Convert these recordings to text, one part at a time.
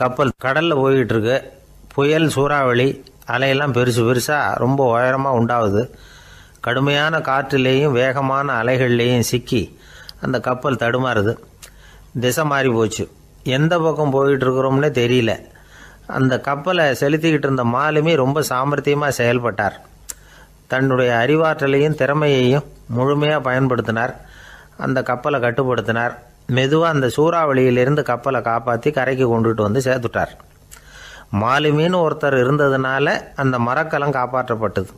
கப்பல் கடலில் போய்கிட்டு இருக்கு. புயல், சூறாவளி, அலையெல்லாம் பெருசு பெருசாக ரொம்ப உயரமாக உண்டாகுது. கடுமையான காற்றுலேயும் வேகமான அலைகள்லேயும் சிக்கி அந்த கப்பல் தடுமாறுது. திசை மாறி போச்சு. எந்த பக்கம் போயிட்டு இருக்கிறோம்னே தெரியல. அந்த கப்பலை செலுத்திக்கிட்டு இருந்த மாலுமி ரொம்ப சாமர்த்தியமாக செயல்பட்டார். தன்னுடைய அறிவாற்றலையும் திறமையையும் முழுமையாக பயன்படுத்தினார். அந்த கப்பலை கட்டுப்படுத்தினார். மெதுவாக அந்த சூறாவளியிலிருந்து கப்பலை காப்பாற்றி கரைக்கு கொண்டுட்டு வந்து சேர்த்துட்டார். மாலுமின்னு ஒருத்தர் இருந்ததுனால அந்த மரக்கலம் காப்பாற்றப்பட்டது.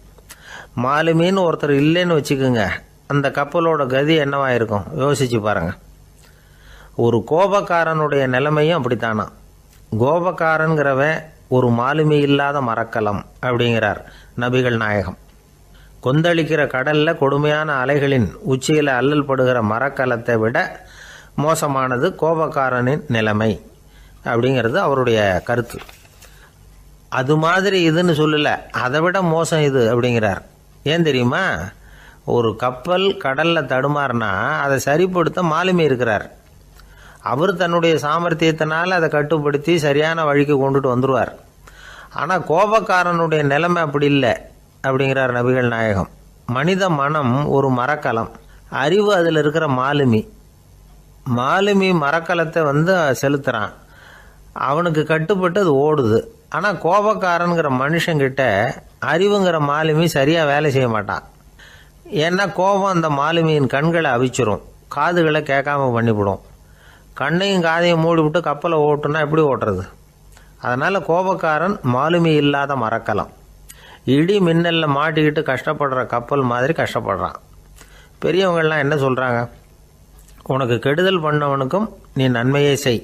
மாலுமின்னு ஒருத்தர் இல்லைன்னு வச்சுக்கோங்க, அந்த கப்பலோட கதி என்னவாக இருக்கும் யோசிச்சு பாருங்க. ஒரு கோபக்காரனுடைய நிலைமையும் அப்படித்தானா. கோபக்காரன்கிறவன் ஒரு மாலுமி இல்லாத மரக்கலம் அப்படிங்கிறார் நபிகள் நாயகம். கொந்தளிக்கிற கடலில் கொடுமையான அலைகளின் உச்சியில் அல்லல் படுகிற மரக்கலத்தை விட மோசமானது கோபக்காரனின் நிலைமை அப்படிங்கிறது அவருடைய கருத்து. அது மாதிரி இதுன்னு சொல்லலை, அதை விட மோசம் இது அப்படிங்கிறார். ஏன் தெரியுமா? ஒரு கப்பல் கடலில் தடுமாறினா அதை சரிப்படுத்த மாலுமி இருக்கிறார். அவர் தன்னுடைய சாமர்த்தியத்தினால் அதை கட்டுப்படுத்தி சரியான வழிக்கு கொண்டுட்டு வந்துடுவார். ஆனால் கோபக்காரனுடைய நிலைமை அப்படி இல்லை அப்படிங்கிறார் நபிகள் நாயகம். மனித மனம் ஒரு மரக்கலம், அறிவு அதில் இருக்கிற மாலுமி. மாலுமி மரக்கலத்தை செலுத்துகிறான், அவனுக்கு கட்டுப்பட்டு அது ஓடுது. ஆனால் கோபக்காரனுங்கிற மனுஷங்கிட்ட அறிவுங்கிற மாலுமி சரியாக வேலை செய்ய மாட்டான். ஏன்னா கோபம் அந்த மாலுமியின் கண்களை அவிச்சிரும், காதுகளை கேட்காம பண்ணிவிடும். கண்ணையும் காதையும் மூடிவிட்டு கப்பலை ஓட்டுனா எப்படி ஓட்டுறது? அதனால் கோபக்காரன் மாலுமி இல்லாத மரக்கலம். இடி மின்னலில் மாட்டிக்கிட்டு கஷ்டப்படுற கப்பல் மாதிரி கஷ்டப்படுறான். பெரியவங்கள்லாம் என்ன சொல்கிறாங்க? உனக்கு கெடுதல் பண்ணவனுக்கும் நீ நன்மையே செய்.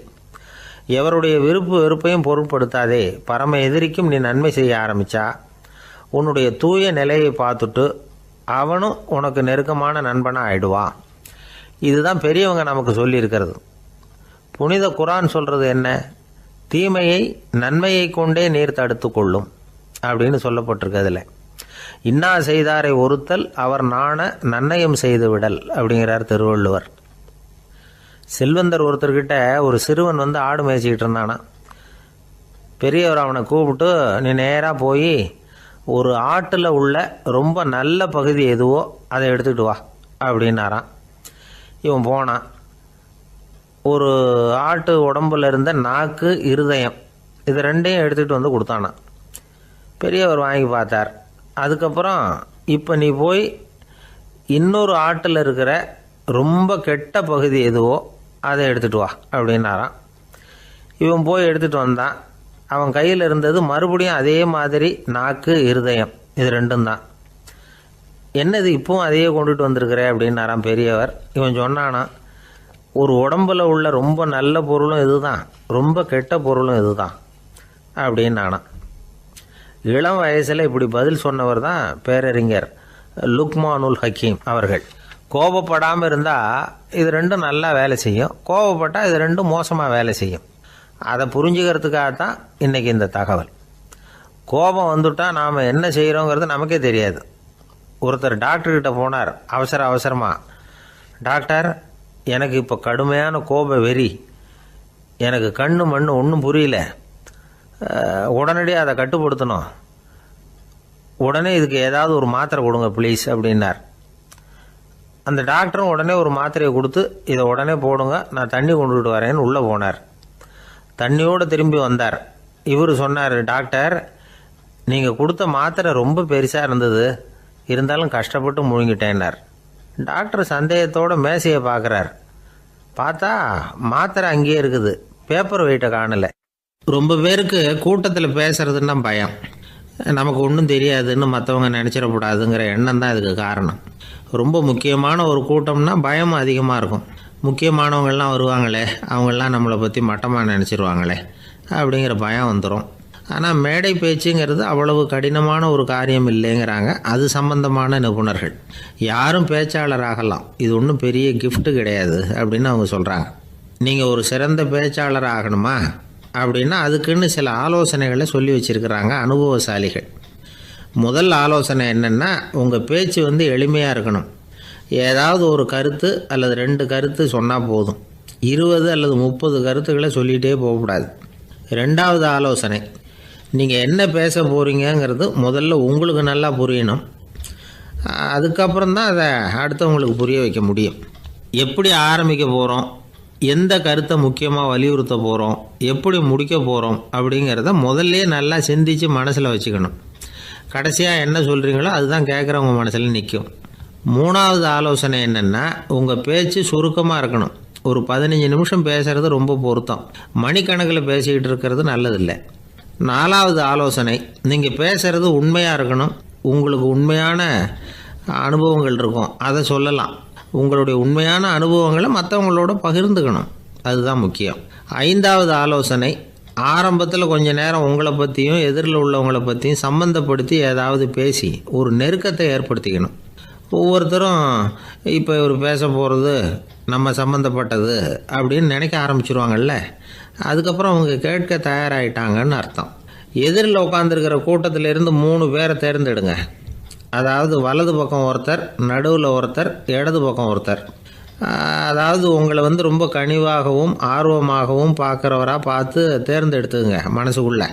எவருடைய விருப்பு வெறுப்பையும் பொருட்படுத்தாதே. பரம எதிரிக்கும் நீ நன்மை செய்ய ஆரம்பித்தா உன்னுடைய தூய நிலையை பார்த்துட்டு அவனும் உனக்கு நெருக்கமான நண்பனாக ஆயிடுவான். இதுதான் பெரியவங்க நமக்கு சொல்லியிருக்கிறது. புனித குரான் சொல்கிறது என்ன? தீமையை நன்மையை கொண்டே நீர் தடுத்து கொள்ளும் அப்படின்னு சொல்லப்பட்டிருக்கிறதுல. இன்னா செய்தாரை ஒருத்தல் அவர் நாண நன்னயம் செய்து விடல் அப்படிங்கிறார் திருவள்ளுவர். செல்வந்தர் ஒருத்தர்கிட்ட ஒரு சிறுவன் ஆடு மேய்ச்சிக்கிட்டு இருந்தானா. பெரியவர் அவனை கூப்பிட்டு, நீ நேராக போய் ஒரு ஆட்டில் உள்ள ரொம்ப நல்ல பகுதி எதுவோ அதை எடுத்துக்கிட்டு வா அப்படின்னாரான். இவன் போனான். ஒரு ஆட்டு உடம்புல இருந்த நாக்கு, இருதயம், இது ரெண்டையும் எடுத்துகிட்டு வந்து கொடுத்தானான். பெரியவர் வாங்கி பார்த்தார். அதுக்கப்புறம் இப்போ நீ போய் இன்னொரு ஆட்டில் இருக்கிற ரொம்ப கெட்ட பகுதி எதுவோ அதை எடுத்துகிட்டு வா அப்படின்னாரான். இவன் போய் எடுத்துகிட்டு வந்தான். அவன் கையில் இருந்தது மறுபடியும் அதே மாதிரி நாக்கு, இருதயம், இது ரெண்டும் தான். என்னது இப்பவும் அதையே கொண்டுட்டு வந்திருக்கிற அப்படின்னாரான் பெரியவர். இவன் சொன்னானா, ஒரு உடம்புல உள்ள ரொம்ப நல்ல பொருளும் இதுதான், ரொம்ப கெட்ட பொருளும் இதுதான் அப்படின்னானா. இளம் வயசில் இப்படி பதில் சொன்னவர் தான் பேரறிஞர் லுக்மானுல் ஹக்கீம் அவர்கள். கோபப்படாமல் இருந்தால் இது ரெண்டும் நல்லா வேலை செய்யும், கோபப்பட்டால் இது ரெண்டும் மோசமாக வேலை செய்யும். அதை புரிஞ்சுக்கிறதுக்காகத்தான் இன்றைக்கி இந்த தகவல். கோபம் வந்துட்டால் நாம் என்ன செய்கிறோங்கிறது நமக்கே தெரியாது. ஒருத்தர் டாக்டர்கிட்ட போனார் அவசரமாக. டாக்டர், எனக்கு இப்போ கடுமையான கோப வெறி, எனக்கு கண்ணு மண்ணு ஒன்றும் புரியல, உடனடியாக அதை கட்டுப்படுத்தணும், உடனே இதுக்கு ஏதாவது ஒரு மாத்திரை கொடுங்க ப்ளீஸ் அப்படின்னார். அந்த டாக்டரும் உடனே ஒரு மாத்திரையை கொடுத்து, இதை உடனே போடுங்க, நான் தண்ணி கொண்டுகிட்டு வரேன்னு உள்ளே போனார். தண்ணியோடு திரும்பி வந்தார். இவர் சொன்னார், டாக்டர், நீங்கள் கொடுத்த மாத்திரை ரொம்ப பெருசாக இருந்தது, இருந்தாலும் கஷ்டப்பட்டு முழுங்கிட்டேன்னார். டாக்டர் சந்தேகத்தோடு மேசையை பார்க்குறார். பார்த்தா மாத்திரை அங்கேயே இருக்குது, பேப்பர் வெயிட்டை காணலை. ரொம்ப பேருக்கு கூட்டத்தில் பேசுறதுன்னா பயம். நமக்கு ஒன்றும் தெரியாதுன்னு மற்றவங்க நினச்சிடக்கூடாதுங்கிற எண்ணம் தான் இதுக்கு காரணம். ரொம்ப முக்கியமான ஒரு கூட்டம்னா பயம் அதிகமாக இருக்கும். முக்கியமானவங்கள்லாம் வருவாங்களே, அவங்களாம் நம்மளை பற்றி மட்டமாக நினச்சிருவாங்களே அப்படிங்கிற பயம் வந்துடும். ஆனால் மேடை பேச்சுங்கிறது அவ்வளவு கடினமான ஒரு காரியம் இல்லைங்கிறாங்க அது சம்பந்தமான நிபுணர்கள். யாரும் பேச்சாளர் ஆகலாம், இது ஒன்றும் பெரிய கிஃப்ட்டு கிடையாது அப்படின்னு அவங்க சொல்கிறாங்க. நீங்கள் ஒரு சிறந்த பேச்சாளர் ஆகணுமா அப்படின்னா அதுக்குன்னு சில ஆலோசனைகளை சொல்லி வச்சுருக்கிறாங்க அனுபவசாலிகள். முதல் ஆலோசனை என்னென்னா, உங்கள் பேச்சு எளிமையாக இருக்கணும். ஏதாவது ஒரு கருத்து அல்லது 2 கருத்து சொன்னால் போதும். 20 அல்லது 30 கருத்துக்களை சொல்லிகிட்டே போகக்கூடாது. ரெண்டாவது ஆலோசனை, நீங்கள் என்ன பேச போகிறீங்கிறது முதல்ல உங்களுக்கு நல்லா புரியணும். அதுக்கப்புறம் தான் அதை அடுத்தவங்களுக்கு புரிய வைக்க முடியும். எப்படி ஆரம்பிக்க போகிறோம், எந்த கருத்தை முக்கியமாக வலியுறுத்த போகிறோம், எப்படி முடிக்க போகிறோம் அப்படிங்கிறத முதல்ல நல்லா சிந்தித்து மனசில் வச்சுக்கணும். கடைசியாக என்ன சொல்கிறீங்களோ அதுதான் கேட்குறவங்க மனசில் நிற்கும். மூணாவது ஆலோசனை என்னென்னா, உங்கள் பேச்சு சுருக்கமாக இருக்கணும். ஒரு 15 நிமிஷம் பேசுகிறது ரொம்ப பொருத்தம். மணிக்கணக்கில் பேசிக்கிட்டு இருக்கிறது நல்லதில்லை. நாலாவது ஆலோசனை, நீங்கள் பேசுகிறது உண்மையாக இருக்கணும். உங்களுக்கு உண்மையான அனுபவங்கள் இருக்கும், அதை சொல்லலாம். உங்களுடைய உண்மையான அனுபவங்களை மற்றவங்களோட பகிர்ந்துக்கணும், அதுதான் முக்கியம். ஐந்தாவது ஆலோசனை, ஆரம்பத்தில் கொஞ்ச நேரம் உங்களை பற்றியும் எதிரில் உள்ளவங்களை பற்றியும் சம்மந்தப்படுத்தி ஏதாவது பேசி ஒரு நெருக்கத்தை ஏற்படுத்திக்கணும். ஒவ்வொருத்தரும் இப்போ இவர் பேச போகிறது நம்ம சம்மந்தப்பட்டது அப்படின்னு நினைக்க ஆரம்பிச்சிருவாங்கல்ல, அதுக்கப்புறம் அவங்க கேட்க தயாராகிட்டாங்கன்னு அர்த்தம். எதிரில் உட்காந்துருக்கிற கூட்டத்திலேருந்து 3 பேரை தேர்ந்தெடுங்க. அதாவது வலது பக்கம் ஒருத்தர், நடுவில் ஒருத்தர், இடது பக்கம் ஒருத்தர். அதாவது உங்களை ரொம்ப கனிவாகவும் ஆர்வமாகவும் பார்க்குறவராக பார்த்து தேர்ந்தெடுத்துங்க மனசுக்குள்ளே.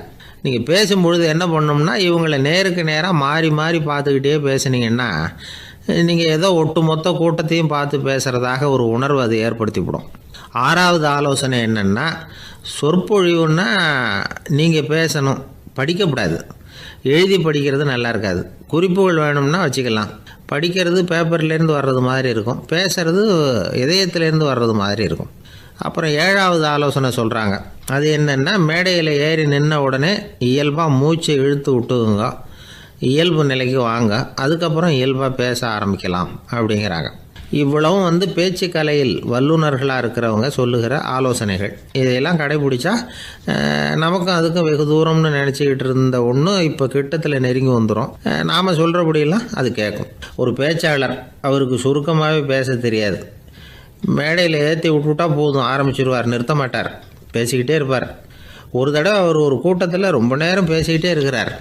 நீங்கள் பேசும்பொழுது என்ன பண்ணணும்னா, இவங்களை நேருக்கு நேராக மாறி மாறி பார்த்துக்கிட்டே பேசுனீங்கன்னா நீங்கள் ஏதோ ஒட்டுமொத்த கூட்டத்தையும் பார்த்து பேசுகிறதாக ஒரு உணர்வு அது ஏற்படுத்திவிடும். ஆறாவது ஆலோசனை என்னென்னா, சொற்பொழிவுன்னா நீங்கள் பேசணும், படிக்கக்கூடாது. எழுதி படிக்கிறது நல்லா இருக்காது. குறிப்புகள் வேணும்னா வச்சுக்கலாம். படிக்கிறது பேப்பர்லேருந்து வர்றது மாதிரி இருக்கும், பேசுகிறது இதயத்திலேருந்து வர்றது மாதிரி இருக்கும். அப்புறம் ஏழாவது ஆலோசனை சொல்கிறாங்க. அது என்னென்னா, மேடையில் ஏறி நின்ன உடனே இயல்பாக மூச்சை இழுத்து விட்டுங்க, இயல்பு நிலைக்கு வாங்க, அதுக்கப்புறம் இயல்பாக பேச ஆரம்பிக்கலாம் அப்படிங்கிறாங்க. இவ்வளவும் பேச்சு கலையில் வல்லுநர்களாக இருக்கிறவங்க சொல்லுகிற ஆலோசனைகள். இதையெல்லாம் கடைபிடிச்சா நமக்கும் அதுக்கும் வெகு தூரம்னு நினச்சிக்கிட்டு இருந்த ஒன்று இப்போ கிட்டத்தில் நெருங்கி வந்துடும். நாம் சொல்கிறபடியெல்லாம் அது கேட்கும். ஒரு பேச்சாளர், அவருக்கு சுருக்கமாகவே பேச தெரியாது. மேடையில் ஏற்றி விட்டுவிட்டா போதும், ஆரம்பிச்சிருவார், நிறுத்த மாட்டார், பேசிக்கிட்டே இருப்பார். ஒரு தடவை அவர் ஒரு கூட்டத்தில் ரொம்ப நேரம் பேசிக்கிட்டே இருக்கிறார்.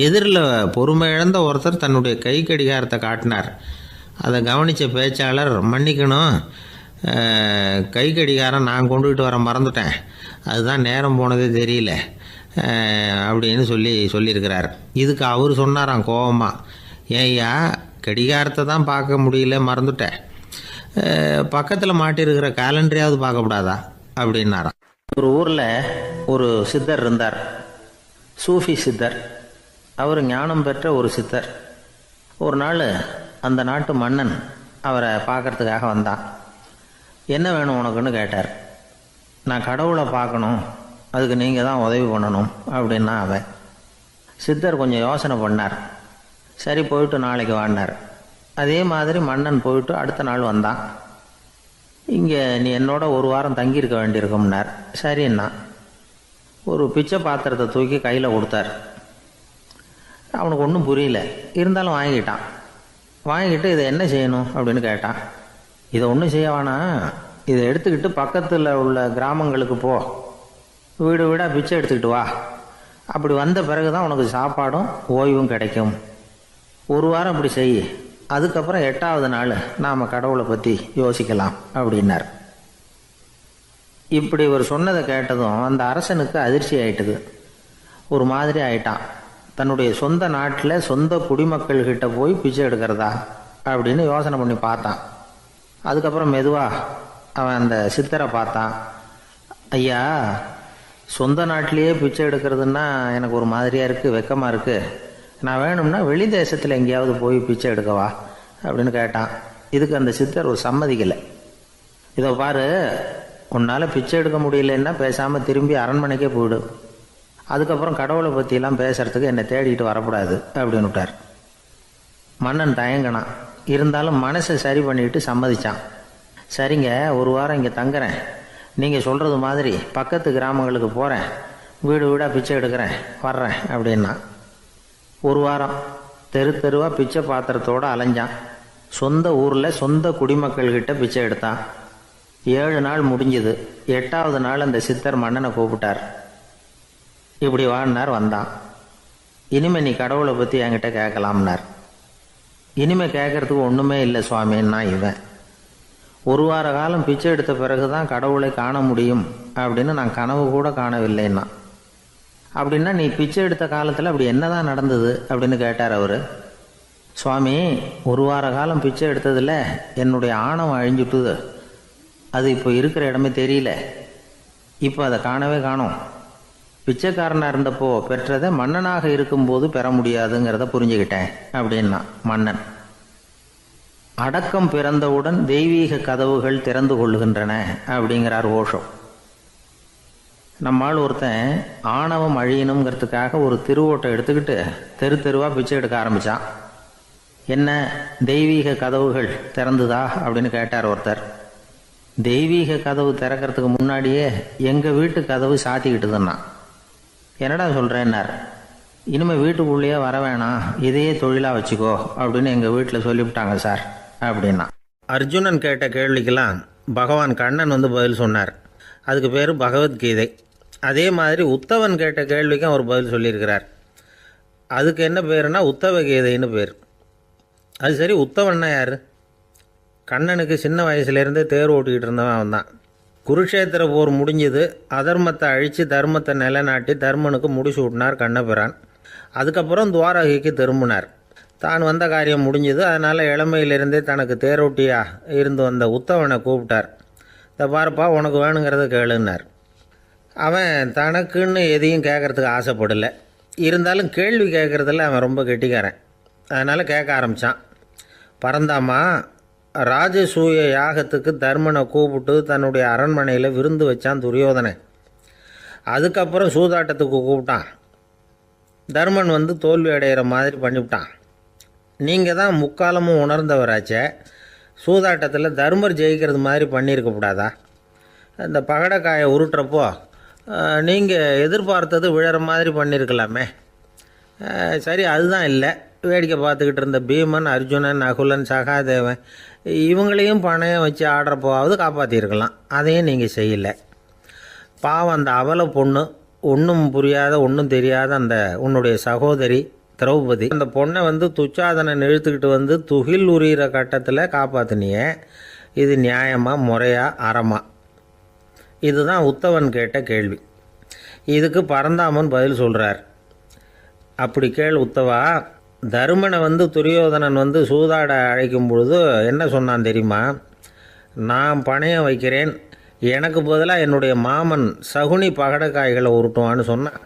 எதிரில் பொறுமை இழந்த ஒருத்தர் தன்னுடைய கை கடிகாரத்தை காட்டினார். அதை கவனித்த பேச்சாளர், மன்னிக்கணும், கை கடிகாரம் நான் கொண்டுகிட்டு வர மறந்துட்டேன், அதுதான் நேரம் போனதே தெரியல அப்படின்னு சொல்லியிருக்கிறார். இதுக்கு அவர் சொன்னாராம் கோபமாக, ஏய்யா, கடிகாரத்தை தான் பார்க்க முடியல, மறந்துட்டேன், பக்கத்தில் மாட்டியிருக்கிற கேலண்டரையாவது பார்க்கக்கூடாதா அப்படின்னாராம். ஒரு ஊரில் ஒரு சித்தர் இருந்தார், சூஃபி சித்தர். அவர் ஞானம் பெற்ற ஒரு சித்தர். ஒரு நாள் அந்த நாட்டு மன்னன் அவரை பார்க்கறதுக்காக வந்தான். என்ன வேணும் உனக்குன்னு கேட்டார். நான் கடவுளை பார்க்கணும், அதுக்கு நீங்கள் தான் உதவி பண்ணணும் அப்படின்னா அவன். சித்தர் கொஞ்சம் யோசனை பண்ணார். சரி, போயிட்டு நாளைக்கு வாடினார். அதே மாதிரி மன்னன் போயிட்டு அடுத்த நாள் வந்தான். இங்கே நீ என்னோட ஒரு வாரம் தங்கியிருக்க வேண்டியிருக்கும்னார். சரின்னா ஒரு பிச்சை பாத்திரத்தை தூக்கி கையில் கொடுத்தார். அவனுக்கு ஒன்றும் புரியல, இருந்தாலும் வாங்கிட்டான். வாங்கிட்டு இதை என்ன செய்யணும் அப்படின்னு கேட்டான். இதை ஒன்றும் செய்ய வேணாம், இதை எடுத்துக்கிட்டு பக்கத்தில் உள்ள கிராமங்களுக்கு போ, வீடு வீடாக பிச்சை எடுத்துக்கிட்டு வா, அப்படி வந்த பிறகு தான் உனக்கு சாப்பாடும் ஓய்வும் கிடைக்கும். ஒரு வாரம் இப்படி செய், அதுக்கப்புறம் 8வது நாள் நாம் கடவுளை பற்றி யோசிக்கலாம் அப்படின்னார். இப்படி இவர் சொன்னதை கேட்டதும் அந்த அரசனுக்கு அதிர்ச்சி ஆயிட்டுது. ஒரு மாதிரி ஆயிட்டான். தன்னுடைய சொந்த நாட்டில் சொந்த குடிமக்கள்கிட்ட போய் பிச்சை எடுக்கிறதா அப்படின்னு யோசனை பண்ணி பார்த்தான். அதுக்கப்புறம் மெதுவாக அவன் அந்த சித்தரை பார்த்தான். ஐயா, சொந்த நாட்டிலேயே பிச்சை எடுக்கிறதுன்னா எனக்கு ஒரு மாதிரியாக இருக்குது, வெக்கமாக இருக்குது, நான் வேணும்னா வெளி தேசத்தில் எங்கேயாவது போய் பிச்சை எடுக்கவா அப்படின்னு கேட்டான். இதுக்கு அந்த சித்தர் ஒரு சம்மதிக்கலை. இதை பாரு, உன்னால் பிச்சை எடுக்க முடியலன்னா பேசாமல் திரும்பி அரண்மனைக்கே போயிடு, அதுக்கப்புறம் கடவுளை பற்றியெல்லாம் பேசுகிறதுக்கு என்னை தேடிக்கிட்டு வரக்கூடாது அப்படின்னு விட்டார். மன்னன் தயங்கினான். இருந்தாலும் மனசை சரி பண்ணிட்டு சம்மதிச்சான். சரிங்க, ஒரு வாரம் இங்கே தங்குறேன், நீங்கள் சொல்கிறது மாதிரி பக்கத்து கிராமங்களுக்கு போகிறேன், வீடு வீடாக பிச்சை எடுக்கிறேன், வர்றேன் அப்படின்னா. ஒரு வாரம் தெரு தெருவாக பிச்சை பாத்திரத்தோடு அலைஞ்சான். சொந்த ஊரில் சொந்த குடிமக்கள்கிட்ட பிச்சை எடுத்தான். 7 நாள் முடிஞ்சுது. 8வது நாள் அந்த சித்தர் மன்னனை கூப்பிட்டார். இப்படி வாழ்னார், வந்தான். இனிமேல் நீ கடவுளை பற்றி என்கிட்ட கேட்கலாம்னார். இனிமேல் கேட்கறதுக்கு ஒன்றுமே இல்லை சுவாமின்னா இவன். ஒரு வார காலம் பிச்சை எடுத்த பிறகு தான் கடவுளை காண முடியும் அப்படின்னு நான் கனவு கூட காணவில்லைன்னா. அப்படின்னா நீ பிச்சை எடுத்த காலத்தில் அப்படி என்னதான் நடந்தது அப்படின்னு கேட்டார் அவர். சுவாமி, ஒரு வார காலம் பிச்சை எடுத்ததில் என்னுடைய ஆணவம் அழிஞ்சுட்டுது. அது இப்போ இருக்கிற இடமே தெரியல. இப்போ அதை காணவே காணோம். பிச்சைக்காரனாக இருந்தப்போ பெற்றதை மன்னனாக இருக்கும்போது பெற முடியாதுங்கிறத புரிஞ்சுக்கிட்டேன் அப்படின்னா மன்னன். அடக்கம் பிறந்தவுடன் தெய்வீக கதவுகள் திறந்து கொள்ளுகின்றன அப்படிங்கிறார் ஓஷோ. நம்மால் ஒருத்தன் ஆணவம் அழியணுங்கிறதுக்காக ஒரு திருவோட்டை எடுத்துக்கிட்டு தெரு தெருவாக பிச்சை எடுக்க ஆரம்பித்தான். என்ன, தெய்வீக கதவுகள் திறந்துதா அப்படின்னு கேட்டார் ஒருத்தர். தெய்வீக கதவு திறக்கிறதுக்கு முன்னாடியே எங்கள் வீட்டு கதவு சாத்திக்கிட்டுதுன்னா. என்னடா சொல்கிறேன்னார். இனிமேல் வீட்டுக்குள்ளேயே வர வேணாம், இதையே தொழிலாக வச்சுக்கோ அப்படின்னு எங்கள் வீட்டில் சொல்லிவிட்டாங்க சார் அப்படின்னா. அர்ஜுனன் கேட்ட கேள்விக்கெல்லாம் பகவான் கண்ணன் பதில் சொன்னார். அதுக்கு பேர் பகவத்கீதை. அதே மாதிரி உத்தவன் கேட்ட கேள்விக்கும் அவர் பதில் சொல்லியிருக்கிறார். அதுக்கு என்ன பேருனா உத்தவ கீதைன்னு பேர். அது சரி, உத்தவன்னா யார்? கண்ணனுக்கு சின்ன வயசுலேருந்தே தேர் ஓட்டிக்கிட்டு இருந்தவன் அவன் தான். குருஷேத்திர போர் முடிஞ்சது. அதர்மத்தை அழித்து தர்மத்தை நிலைநாட்டி தர்மனுக்கு முடிச்சு விட்டினார் கண்ணபிரான். அதுக்கப்புறம் துவாரகைக்கு திரும்பினார். தான் வந்த காரியம் முடிஞ்சது. அதனால் இளமையிலிருந்தே தனக்கு தேரோட்டியாக இருந்து வந்த உத்தவனை கூப்பிட்டார். இதை பாருப்பா, உனக்கு வேணுங்கிறத கேளுன்னார். அவன் தனக்குன்னு எதையும் கேட்குறதுக்கு ஆசைப்படலை. இருந்தாலும் கேள்வி கேட்குறதில் அவன் ரொம்ப கெட்டிக்காரன். அதனால் கேட்க ஆரம்பித்தான். பரந்தாமா, ராஜசூய யாகத்துக்கு தர்மனை கூப்பிட்டு தன்னுடைய அரண்மனையில் விருந்து வச்சான் துரியோதனை. அதுக்கப்புறம் சூதாட்டத்துக்கு கூப்பிட்டான். தர்மன் தோல்வி அடைகிற மாதிரி பண்ணிவிட்டான். நீங்கள் தான் முக்காலமும் உணர்ந்தவராச்சே, சூதாட்டத்தில் தர்மர் ஜெயிக்கிறது மாதிரி பண்ணியிருக்கக்கூடாதா? இந்த பகடைக்காயை உருட்டுறப்போ நீங்கள் எதிர்பார்த்தது விழற மாதிரி பண்ணியிருக்கலாமே. சரி, அதுதான் இல்லை. வேடிக்கை பார்த்துக்கிட்டு இருந்த பீமன், அர்ஜுனன், நகுலன், சகாதேவன் இவங்களையும் பணையம் வச்சு ஆடுறப்போவாவது காப்பாற்றிருக்கலாம். அதையும் நீங்கள் செய்யலை. பாவம், அந்த அவல பொண்ணு, ஒன்றும் புரியாத ஒன்றும் தெரியாத அந்த உன்னுடைய சகோதரி திரௌபதி, அந்த பொண்ணை துச்சாதனன் இழுத்துக்கிட்டு துகில் உரிகிற கட்டத்தில் காப்பாற்றினியே. இது நியாயமா, முறையா, அறமா? இதுதான் உத்தவன் கேட்ட கேள்வி. இதுக்கு பரந்தாமன் பதில் சொல்கிறார். அப்படி கேள் உத்தவா. தருமனை துரியோதனன் சூதாட அழைக்கும் பொழுது என்ன சொன்னான் தெரியுமா? நான் பணையம் வைக்கிறேன், எனக்கு பதிலாக என்னுடைய மாமன் சகுனி பகடைக்காய்களை உருட்டுவான்னு சொன்னான்.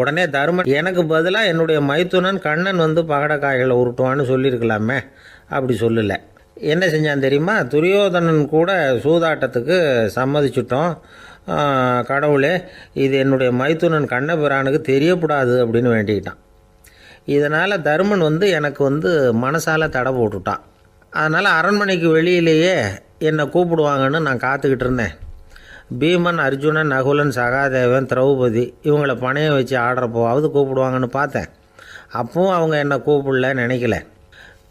உடனே தருமன், எனக்கு பதிலாக என்னுடைய மைத்துனன் கண்ணன் பகடைக்காய்களை உருட்டுவான்னு சொல்லியிருக்கலாமே. அப்படி சொல்லலை. என்ன செஞ்சான் தெரியுமா? துரியோதனன் கூட சூதாட்டத்துக்கு சம்மதிச்சிட்டோம், கடவுளே இது என்னுடைய மைத்துனன் கண்ணபிரானுக்கு தெரியக்கூடாது அப்படின்னு வேண்டிக்கிட்டான். இதனால் தருமன் எனக்கு மனசால் தடை போட்டுட்டான். அதனால் அரண்மனைக்கு வெளியிலேயே என்னை கூப்பிடுவாங்கன்னு நான் காத்துக்கிட்டு இருந்தேன். பீமன், அர்ஜுனன், நகுலன், சகாதேவன், திரௌபதி இவங்களை பணையம் வச்சு ஆடுறப்போவாவது கூப்பிடுவாங்கன்னு பார்த்தேன். அப்பவும் அவங்க என்னை கூப்பிடல, நினைக்கல.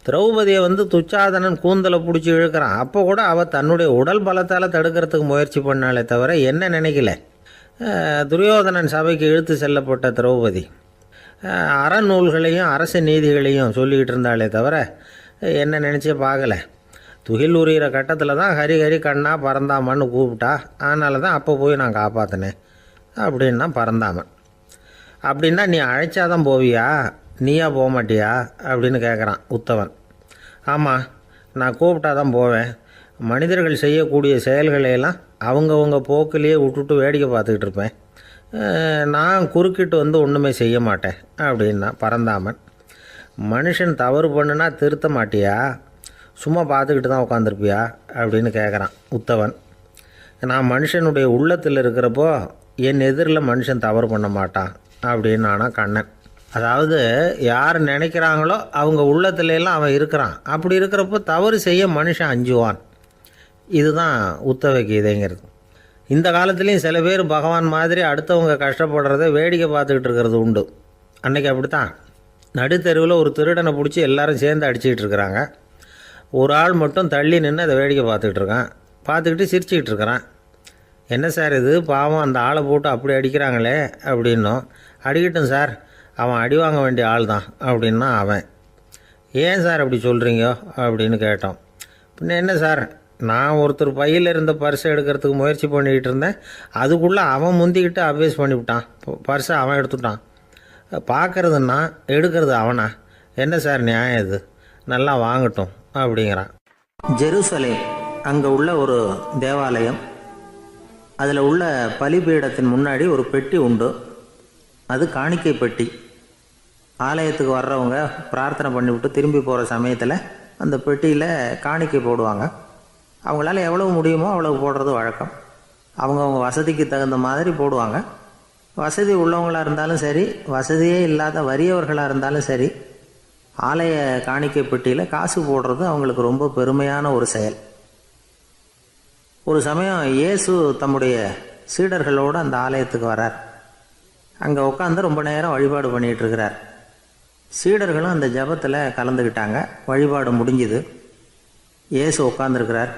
திரௌபதியை துச்சாதனன் கூந்தலை பிடிச்சி இழுக்கிறான். அப்போ கூட அவள் தன்னுடைய உடல் பலத்தால் தடுக்கிறதுக்கு முயற்சி பண்ணாலே தவிர என்ன நினைக்கல. துரியோதனன் சபைக்கு இழுத்து செல்லப்பட்ட திரௌபதி அறநூல்களையும் அரச நீதிகளையும் சொல்லிக்கிட்டு இருந்தாலே தவிர என்ன நினச்சே பார்க்கல. துகில் உரிகிற கட்டத்தில் தான் ஹரி ஹரி கண்ணா பரந்தாமன்னு கூப்பிட்டா. அதனால தான் அப்போ போய் நான் காப்பாற்றினேன் அப்படின்னா பரந்தாமன். அப்படின்னா நீ அழைச்சாதான் போவியா, நீயா போக மாட்டியா அப்படின்னு கேட்குறான் உத்தவன். ஆமாம், நான் கூப்பிட்டா தான் போவேன். மனிதர்கள் செய்யக்கூடிய செயல்களையெல்லாம் அவங்கவுங்க போக்கிலேயே விட்டுட்டு வேடிக்கை பார்த்துக்கிட்டு இருப்பேன். நான் குறுக்கிட்டு ஒன்றுமே செய்ய மாட்டேன் அப்படின்னா பரந்தாமன். மனுஷன் தவறு பண்ணுனா திருத்த மாட்டியா, சும்மா பார்த்துக்கிட்டு தான் உட்காந்துருப்பியா அப்படின்னு கேட்குறான் உத்தவன். நான் மனுஷனுடைய உள்ளத்தில் இருக்கிறப்போ என் எதிரில் மனுஷன் தவறு பண்ண மாட்டான் அப்படின்னு ஆனால் கண்ணன். அதாவது யார் நினைக்கிறாங்களோ அவங்க உள்ளத்துலலாம் அவன் இருக்கிறான். அப்படி இருக்கிறப்போ தவறு செய்ய மனுஷன் அஞ்சுவான். இதுதான் உத்தவ கீதைங்கிறது. இந்த காலத்துலேயும் சில பேர் பகவான் மாதிரி அடுத்தவங்க கஷ்டப்படுறத வேடிக்கை பார்த்துக்கிட்டு இருக்கிறது உண்டு. அன்றைக்கி அப்படித்தான். நடுத்தெருவில் ஒரு திருடனை பிடிச்சி எல்லாரும் சேர்ந்து அடிச்சுக்கிட்டு இருக்கிறாங்க. ஒரு ஆள் மட்டும் தள்ளி நின்று அதை வேடிக்கை பார்த்துக்கிட்டு இருக்கான். பார்த்துக்கிட்டு சிரிச்சுக்கிட்டு இருக்கிறான். என்ன சார் இது, பாவம் அந்த ஆளை போட்டு அப்படி அடிக்கிறாங்களே அப்படின்னும். அடிக்கட்டும் சார், அவன் அடி வாங்க வேண்டிய ஆள் தான் அப்படின்னா அவன். ஏன் சார் அப்படி சொல்கிறீங்க அப்படின்னு கேட்டோம். பின்ன என்ன சார், நான் ஒருத்தர் பையில் இருந்த பர்ஸை எடுக்கிறதுக்கு முயற்சி பண்ணிக்கிட்டு இருந்தேன். அதுக்குள்ளே அவன் முந்திக்கிட்டு அபேஸ் பண்ணிவிட்டான். பர்ஸை அவன் எடுத்துட்டான். பார்க்கறது நான், எடுக்கிறது அவனா? என்ன சார் நியாயம் இது? நல்லா வாங்கட்டும் அப்படிங்கிறான். ஜெருசலேம் அங்கே உள்ள ஒரு தேவாலயம். அதில் உள்ள பலிபீடத்தின் முன்னாடி ஒரு பெட்டி உண்டு. அது காணிக்கை பெட்டி. ஆலயத்துக்கு வர்றவங்க பிரார்த்தனை பண்ணிவிட்டு திரும்பி போகிற சமயத்தில் அந்த பெட்டியில் காணிக்கை போடுவாங்க. அவங்களால எவ்வளவு முடியுமோ அவ்வளவு போடுறது வழக்கம். அவங்கவுங்க வசதிக்கு தகுந்த மாதிரி போடுவாங்க. வசதி உள்ளவங்களாக இருந்தாலும் சரி, வசதியே இல்லாத வறியவர்களாக இருந்தாலும் சரி, ஆலய காணிக்கை பெட்டியில் காசு போடுறது அவங்களுக்கு ரொம்ப பெருமையான ஒரு செயல். ஒரு சமயம் இயேசு தம்முடைய சீடர்களோடு அந்த ஆலயத்துக்கு வரார். அங்கே உட்காந்து ரொம்ப நேரம் வழிபாடு பண்ணிகிட்டு இருக்கிறார். சீடர்களும் அந்த ஜபத்தில் கலந்துக்கிட்டாங்க. வழிபாடு முடிஞ்சுது. இயேசு உட்காந்துருக்கிறார்.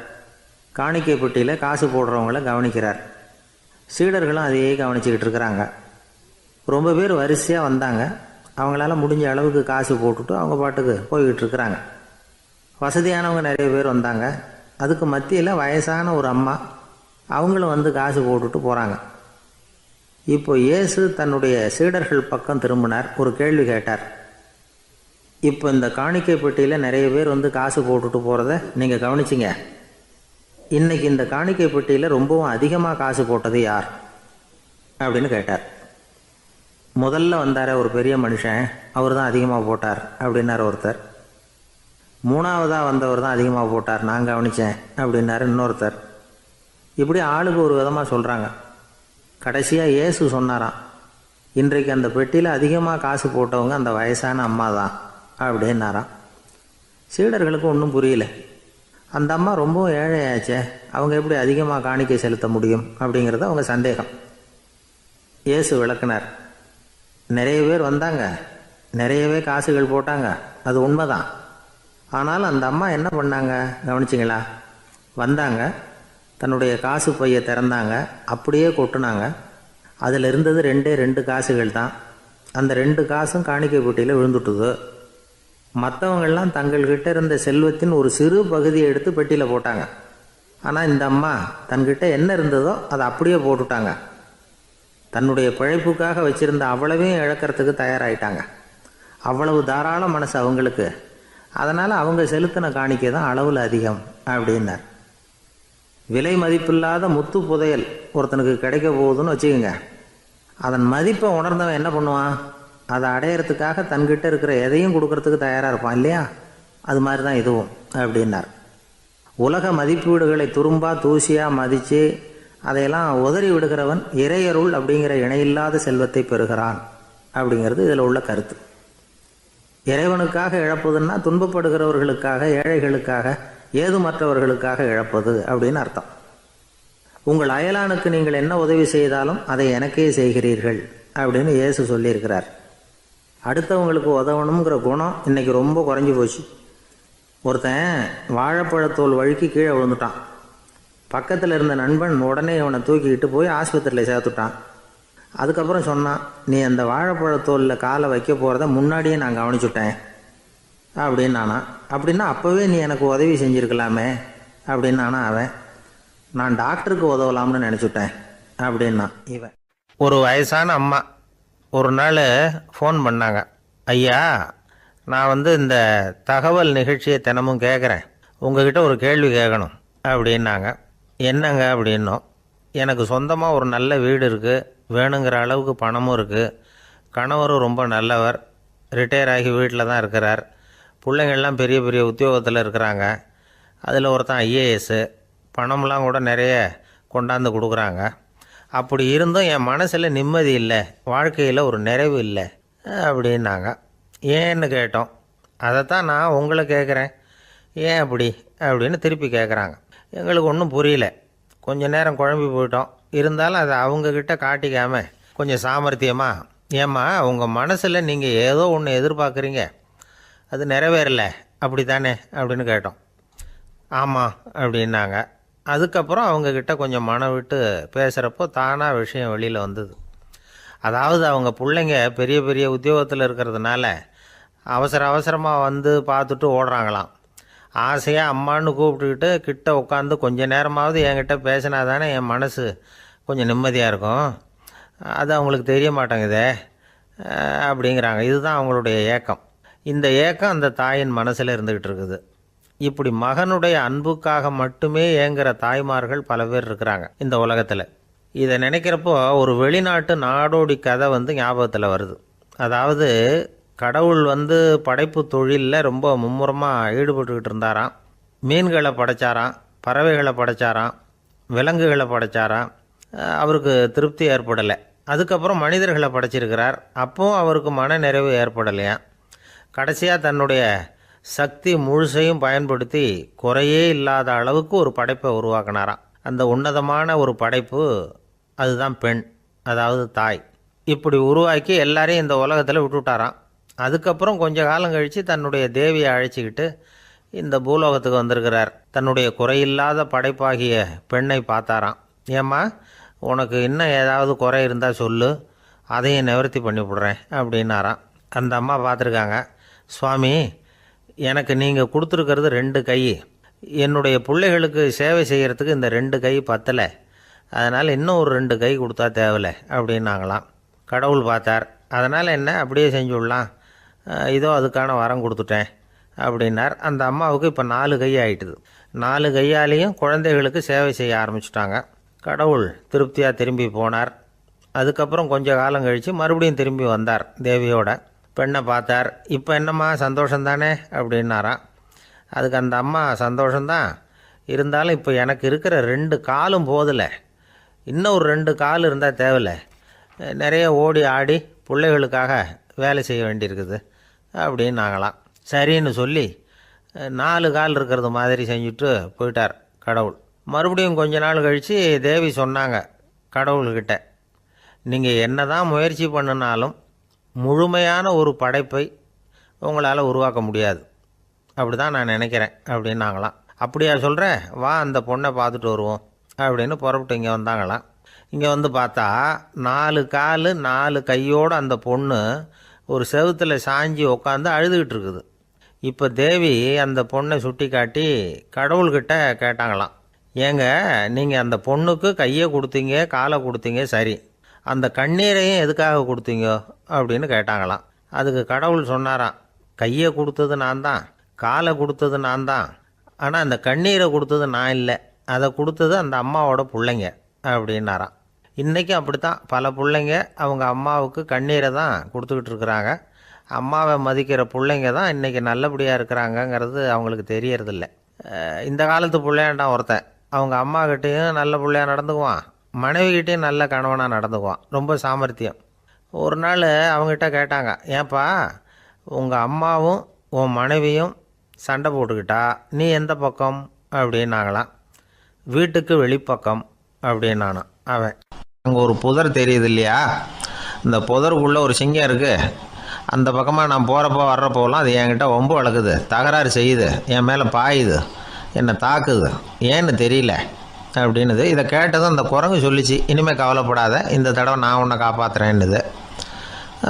காணிக்கை பெட்டியில் காசு போடுறவங்கள கவனிக்கிறார். சீடர்களும் அதையே கவனிச்சுக்கிட்டு இருக்கிறாங்க. ரொம்ப பேர் வரிசையாக வந்தாங்க. அவங்களால முடிஞ்ச அளவுக்கு காசு போட்டுட்டு அவங்க பாட்டுக்கு போய்கிட்டு இருக்கிறாங்க. வசதியானவங்க நிறைய பேர் வந்தாங்க. அதுக்கு மத்தியில் வயசான ஒரு அம்மா, அவங்களும் வந்து காசு போட்டுட்டு போகிறாங்க. இப்போ இயேசு தன்னுடைய சீடர்கள் பக்கம் திரும்பினார். ஒரு கேள்வி கேட்டார். இப்போ இந்த காணிக்கை பெட்டியில் நிறைய பேர் வந்து காசு போட்டுட்டு போகிறத நீங்கள் கவனிச்சிங்க. இன்றைக்கி இந்த காணிக்கை பெட்டியில் ரொம்பவும் அதிகமாக காசு போட்டது யார் அப்படின்னு கேட்டார். முதல்ல வந்தார ஒரு பெரிய மனுஷன், அவர் தான் அதிகமாக போட்டார் அப்படின்னார் ஒருத்தர். மூணாவதாக வந்தவர் தான் அதிகமாக போட்டார், நான் கவனித்தேன் அப்படின்னாரு இன்னொருத்தர். இப்படி ஆளுக்கு ஒரு விதமாக சொல்கிறாங்க. கடைசியாக இயேசு சொன்னாராம், இன்றைக்கு அந்த பெட்டியில் அதிகமாக காசு போட்டவங்க அந்த வயசான அம்மா தான் அப்படின்னாராம். சீடர்களுக்கு ஒன்றும் புரியல. அந்த அம்மா ரொம்பவும் ஏழையாச்சே, அவங்க எப்படி அதிகமாக காணிக்கை செலுத்த முடியும் அப்படிங்கிறது அவங்க சந்தேகம். இயேசு விளக்குனார். நிறைய பேர் வந்தாங்க, நிறையவே காசுகள் போட்டாங்க, அது உண்மைதான். ஆனால் அந்த அம்மா என்ன பண்ணாங்க கவனிச்சிங்களா? வந்தாங்க, தன்னுடைய காசு பையை திறந்தாங்க, அப்படியே கொட்டுனாங்க. அதில் இருந்தது ரெண்டு காசுகள் தான். அந்த 2 காசும் காணிக்கை பெட்டியில் விழுந்துட்டுது. மற்றவங்கள்லாம் தங்கள்கிட்ட இருந்த செல்வத்தின் ஒரு சிறு பகுதியை எடுத்து பெட்டியில் போட்டாங்க. ஆனால் இந்த அம்மா தன்கிட்ட என்ன இருந்ததோ அதை அப்படியே போட்டுட்டாங்க. தன்னுடைய பிழைப்புக்காக வச்சுருந்த அவ்வளவையும் இழக்கிறதுக்கு தயாராகிட்டாங்க. அவ்வளவு தாராள மனசு அவங்களுக்கு. அதனால் அவங்க செலுத்தின காணிக்கை தான் அளவில் அதிகம் அப்படின்னார். விலை மதிப்பில்லாத முத்து புதையல் ஒருத்தனுக்கு கிடைக்க போகுதுன்னு வச்சுக்கோங்க. அதன் மதிப்பை உணர்ந்தவன் என்ன பண்ணுவான்? அதை அடையிறதுக்காக தன்கிட்ட இருக்கிற எதையும் கொடுக்கறதுக்கு தயாராக இருப்பான் இல்லையா? அது மாதிரி தான் இதுவும் அப்படின்னார். உலக மதிப்பீடுகளை துரும்பா தூசியாக மதித்து அதையெல்லாம் உதறி விடுகிறவன் இறையருள் அப்படிங்கிற இணையில்லாத செல்வத்தை பெறுகிறான் அப்படிங்கிறது இதில் உள்ள கருத்து. இறைவனுக்காக இழப்பதுன்னா துன்பப்படுகிறவர்களுக்காக, ஏழைகளுக்காக, ஏதுமற்றவர்களுக்காக இழப்பது அப்படின்னு அர்த்தம். உங்கள் அயலானுக்கு நீங்கள் என்ன உதவி செய்தாலும் அதை எனக்கே செய்கிறீர்கள் அப்படின்னு இயேசு சொல்லியிருக்கிறார். அடுத்தவங்களுக்கு உதவணுங்கிற குணம் இன்னைக்கு ரொம்ப குறைஞ்சி போச்சு. ஒருத்தன் வாழைப்பழத்தோல் வழுக்கி கீழே விழுந்துட்டான். பக்கத்தில் இருந்த நண்பன் உடனே இவனை தூக்கிக்கிட்டு போய் ஆஸ்பத்திரியில் சேர்த்துட்டான். அதுக்கப்புறம் சொன்னான், நீ அந்த வாழைப்பழத்தோலில் காலை வைக்க போகிறத முன்னாடியே நான் கவனிச்சுட்டேன் அப்படின்னானா. அப்படின்னா அப்போவே நீ எனக்கு உதவி செஞ்சுருக்கலாமே அப்படின்னானா அவன். நான் டாக்டருக்கு உதவலாம்னு நினச்சிட்டேன் அப்படின்னா இவன். ஒரு வயசான அம்மா ஒரு நாள் ஃபோன் பண்ணாங்க. ஐயா, நான் இந்த தகவல் நிகழ்ச்சியை தினமும் கேட்குறேன், உங்ககிட்ட ஒரு கேள்வி கேட்கணும் அப்படின்னாங்க. என்னங்க அப்படின்னோம். எனக்கு சொந்தமாக ஒரு நல்ல வீடு இருக்குது, வேணுங்கிற அளவுக்கு பணமும் இருக்குது, கணவரும் ரொம்ப நல்லவர், ரிட்டையர் ஆகி வீட்டில் தான் இருக்கிறார், பிள்ளைங்கள்லாம் பெரிய பெரிய உத்தியோகத்தில் இருக்கிறாங்க, அதில் ஒருத்தன் ஐஏஎஸ்ஸு, பணம்லாம் கூட நிறைய கொண்டாந்து கொடுக்குறாங்க. அப்படி இருந்தும் என் மனசில் நிம்மதி இல்லை, வாழ்க்கையில் ஒரு நிறைவு இல்லை அப்படின்னாங்க. ஏன்னு கேட்டோம். அதைத்தான் நான் உங்களை கேட்குறேன், ஏன் அப்படி அப்படின்னு திருப்பி கேட்குறாங்க. எங்களுக்கு ஒன்றும் புரியல. கொஞ்ச நேரம் குழம்பி போயிட்டோம். இருந்தாலும் அதை அவங்கக்கிட்ட காட்டிக்காமல் கொஞ்சம் சாமர்த்தியமாக, ஏம்மா உங்கள் மனசில் நீங்கள் ஏதோ ஒன்று எதிர்பார்க்குறீங்க, அது நிறைவேறலை அப்படி தானே அப்படின்னு கேட்டோம். ஆமாம் அப்படின்னாங்க. அதுக்கப்புறம் அவங்கக்கிட்ட கொஞ்சம் மனம் விட்டு பேசுகிறப்போ தானாக விஷயம் வெளியில் வந்தது. அதாவது அவங்க பிள்ளைங்க பெரிய பெரிய உத்தியோகத்தில் இருக்கிறதுனால அவசரமாக வந்து பார்த்துட்டு ஓடுறாங்களாம். ஆசையாக அம்மான்னு கூப்பிட்டுக்கிட்டு கிட்ட உட்காந்து கொஞ்ச நேரமாவது என்கிட்ட பேசினா தானே என் மனசு கொஞ்சம் நிம்மதியாக இருக்கும். அது அவங்களுக்கு தெரிய மாட்டேங்குதே அப்படிங்கிறாங்க. இதுதான் அவங்களுடைய ஏக்கம். இந்த ஏக்கம் அந்த தாயின் மனசில் இருந்துக்கிட்டு இருக்குது. இப்படி மகனுடைய அன்புக்காக மட்டுமே ஏங்குற தாய்மார்கள் பல பேர் இருக்கிறாங்க இந்த உலகத்தில். இதை நினைக்கிறப்போ ஒரு வெளிநாட்டு நாடோடி கதை ஞாபகத்தில் வருது. அதாவது கடவுள் படைப்பு தொழிலில் ரொம்ப மும்முரமாக ஈடுபட்டுக்கிட்டு இருந்தாராம். மீன்களை படைச்சாராம், பறவைகளை படைச்சாராம், விலங்குகளை படைச்சாராம். அவருக்கு திருப்தி ஏற்படலை. அதுக்கப்புறம் மனிதர்களை படைச்சிருக்கிறார். அப்போவும் அவருக்கு மன நிறைவு ஏற்படலையாம். கடைசியாக தன்னுடைய சக்தி முழுசையும் பயன்படுத்தி குறையே இல்லாத அளவுக்கு ஒரு படைப்பை உருவாக்கினாராம். அந்த உன்னதமான ஒரு படைப்பு அதுதான் பெண், அதாவது தாய். இப்படி உருவாக்கி எல்லாரையும் இந்த உலகத்தில் விட்டுவிட்டாராம். அதுக்கப்புறம் கொஞ்ச காலம் கழித்து தன்னுடைய தேவியை அழைச்சிக்கிட்டு இந்த பூலோகத்துக்கு வந்திருக்கிறார். தன்னுடைய குறையில்லாத படைப்பாகிய பெண்ணை பார்த்தாராம். ஏம்மா, உனக்கு இன்னும் ஏதாவது குறை இருந்தால் சொல்லு, அதையும் நிவர்த்தி பண்ணி விடுறேன் அப்படின்னாராம். அந்த அம்மா பார்த்துருக்காங்க. சுவாமி, எனக்கு நீங்கள் கொடுத்துருக்கிறது 2 கை. என்னுடைய பிள்ளைகளுக்கு சேவை செய்கிறதுக்கு இந்த 2 கை பத்தலை. அதனால் இன்னும் ஒரு 2 கை கொடுத்தா தேவலை அப்படின்னாங்களாம். கடவுள் பார்த்தார். அதனால் என்ன, அப்படியே செஞ்சு விடலாம், இதோ அதுக்கான வரம் கொடுத்துட்டேன் அப்படின்னார். அந்த அம்மாவுக்கு இப்போ 4 கை ஆகிட்டுது. 4 கையாலேயும் குழந்தைகளுக்கு சேவை செய்ய ஆரம்பிச்சுட்டாங்க. கடவுள் திருப்தியாக திரும்பி போனார். அதுக்கப்புறம் கொஞ்சம் காலம் கழித்து மறுபடியும் திரும்பி வந்தார். தேவியோட பெண்ணை பார்த்தார். இப்போ என்னம்மா சந்தோஷந்தானே அப்படின்னாராம். அதுக்கு அந்த அம்மா, சந்தோஷந்தான், இருந்தாலும் இப்போ எனக்கு இருக்கிற 2 காலும் போதில்லை, இன்னும் ஒரு 2 கால் இருந்தால் தேவையில்லை, நிறைய ஓடி ஆடி பிள்ளைகளுக்காக வேலை செய்ய வேண்டியிருக்குது அப்படின்னாங்களாம். சரின்னு சொல்லி 4 கால் இருக்கிறது மாதிரி செஞ்சுட்டு போயிட்டார் கடவுள். மறுபடியும் கொஞ்ச நாள் கழித்து தேவி சொன்னாங்க கடவுள்கிட்ட, நீங்கள் என்ன தான் முயற்சி பண்ணினாலும் முழுமையான ஒரு படைப்பை உங்களால் உருவாக்க முடியாது, அப்படி தான் நான் நினைக்கிறேன் அப்படின்னாங்களாம். அப்படியா சொல்கிறேன், வா அந்த பொண்ணை பார்த்துட்டு வருவோம் அப்படின்னு புறப்பட்டு இங்கே வந்தாங்களாம். இங்கே பார்த்தா 4 கால் 4 கையோடு அந்த பொண்ணு ஒரு செவுத்தில் சாஞ்சி உட்காந்து அழுதுகிட்டு இருக்குது. இப்போ தேவி அந்த பொண்ணை சுட்டி காட்டி கடவுள்கிட்ட கேட்டாங்களாம், ஏங்க நீங்கள் அந்த பொண்ணுக்கு கையை கொடுத்தீங்க, காலை கொடுத்தீங்க, சரி, அந்த கண்ணீரையும் எதுக்காக கொடுத்தீங்க அப்படின்னு கேட்டாங்களாம். அதுக்கு கடவுள் சொன்னாராம், கையை கொடுத்தது நான் தான், காலை கொடுத்தது நான் தான், ஆனால் அந்த கண்ணீரை கொடுத்தது நான் இல்லை, அதை கொடுத்தது அந்த அம்மாவோட பிள்ளைங்க அப்படின்னாராம். இன்றைக்கும் அப்படி தான் பல பிள்ளைங்க அவங்க அம்மாவுக்கு கண்ணீரை தான் கொடுத்துக்கிட்டு இருக்கிறாங்க. அம்மாவை மதிக்கிற பிள்ளைங்க தான் இன்றைக்கி நல்லபடியாக இருக்கிறாங்கங்கிறது அவங்களுக்கு தெரியறதில்ல. இந்த காலத்து பிள்ளையாண்டான் ஒருத்தன் அவங்க அம்மாக்கிட்டேயும் நல்ல பிள்ளையாக நடந்துக்குவான், மனைவிக்கிட்டேயும் நல்ல கணவனாக நடந்துக்குவான், ரொம்ப சாமர்த்தியம். ஒரு நாள் அவங்ககிட்ட கேட்டாங்க, ஏன்பா உங்கள் அம்மாவும் உன் மனைவியும் சண்டை போட்டுக்கிட்டா நீ எந்த பக்கம் அப்படின்னாங்களாம். வீட்டுக்கு வெளிப்பக்கம் அப்படின்னானா அவன். அங்கே ஒரு புதர் தெரியுது இல்லையா, இந்த புதருக்குள்ளே ஒரு சிங்கம் இருக்குது, அந்த பக்கமாக நான் போகிறப்போ வர்றப்போலாம் அது என்கிட்ட வம்பு வளர்க்குது, தகராறு செய்யுது, என் மேலே பாயுது, என்னை தாக்குது, ஏன்னு தெரியல அப்படின்னுது. இதை கேட்டதும் அந்த குரங்கு சொல்லிச்சு, இனிமேல் கவலைப்படாத, இந்த தடவை நான் உன்னை காப்பாற்றுறேன்னுது.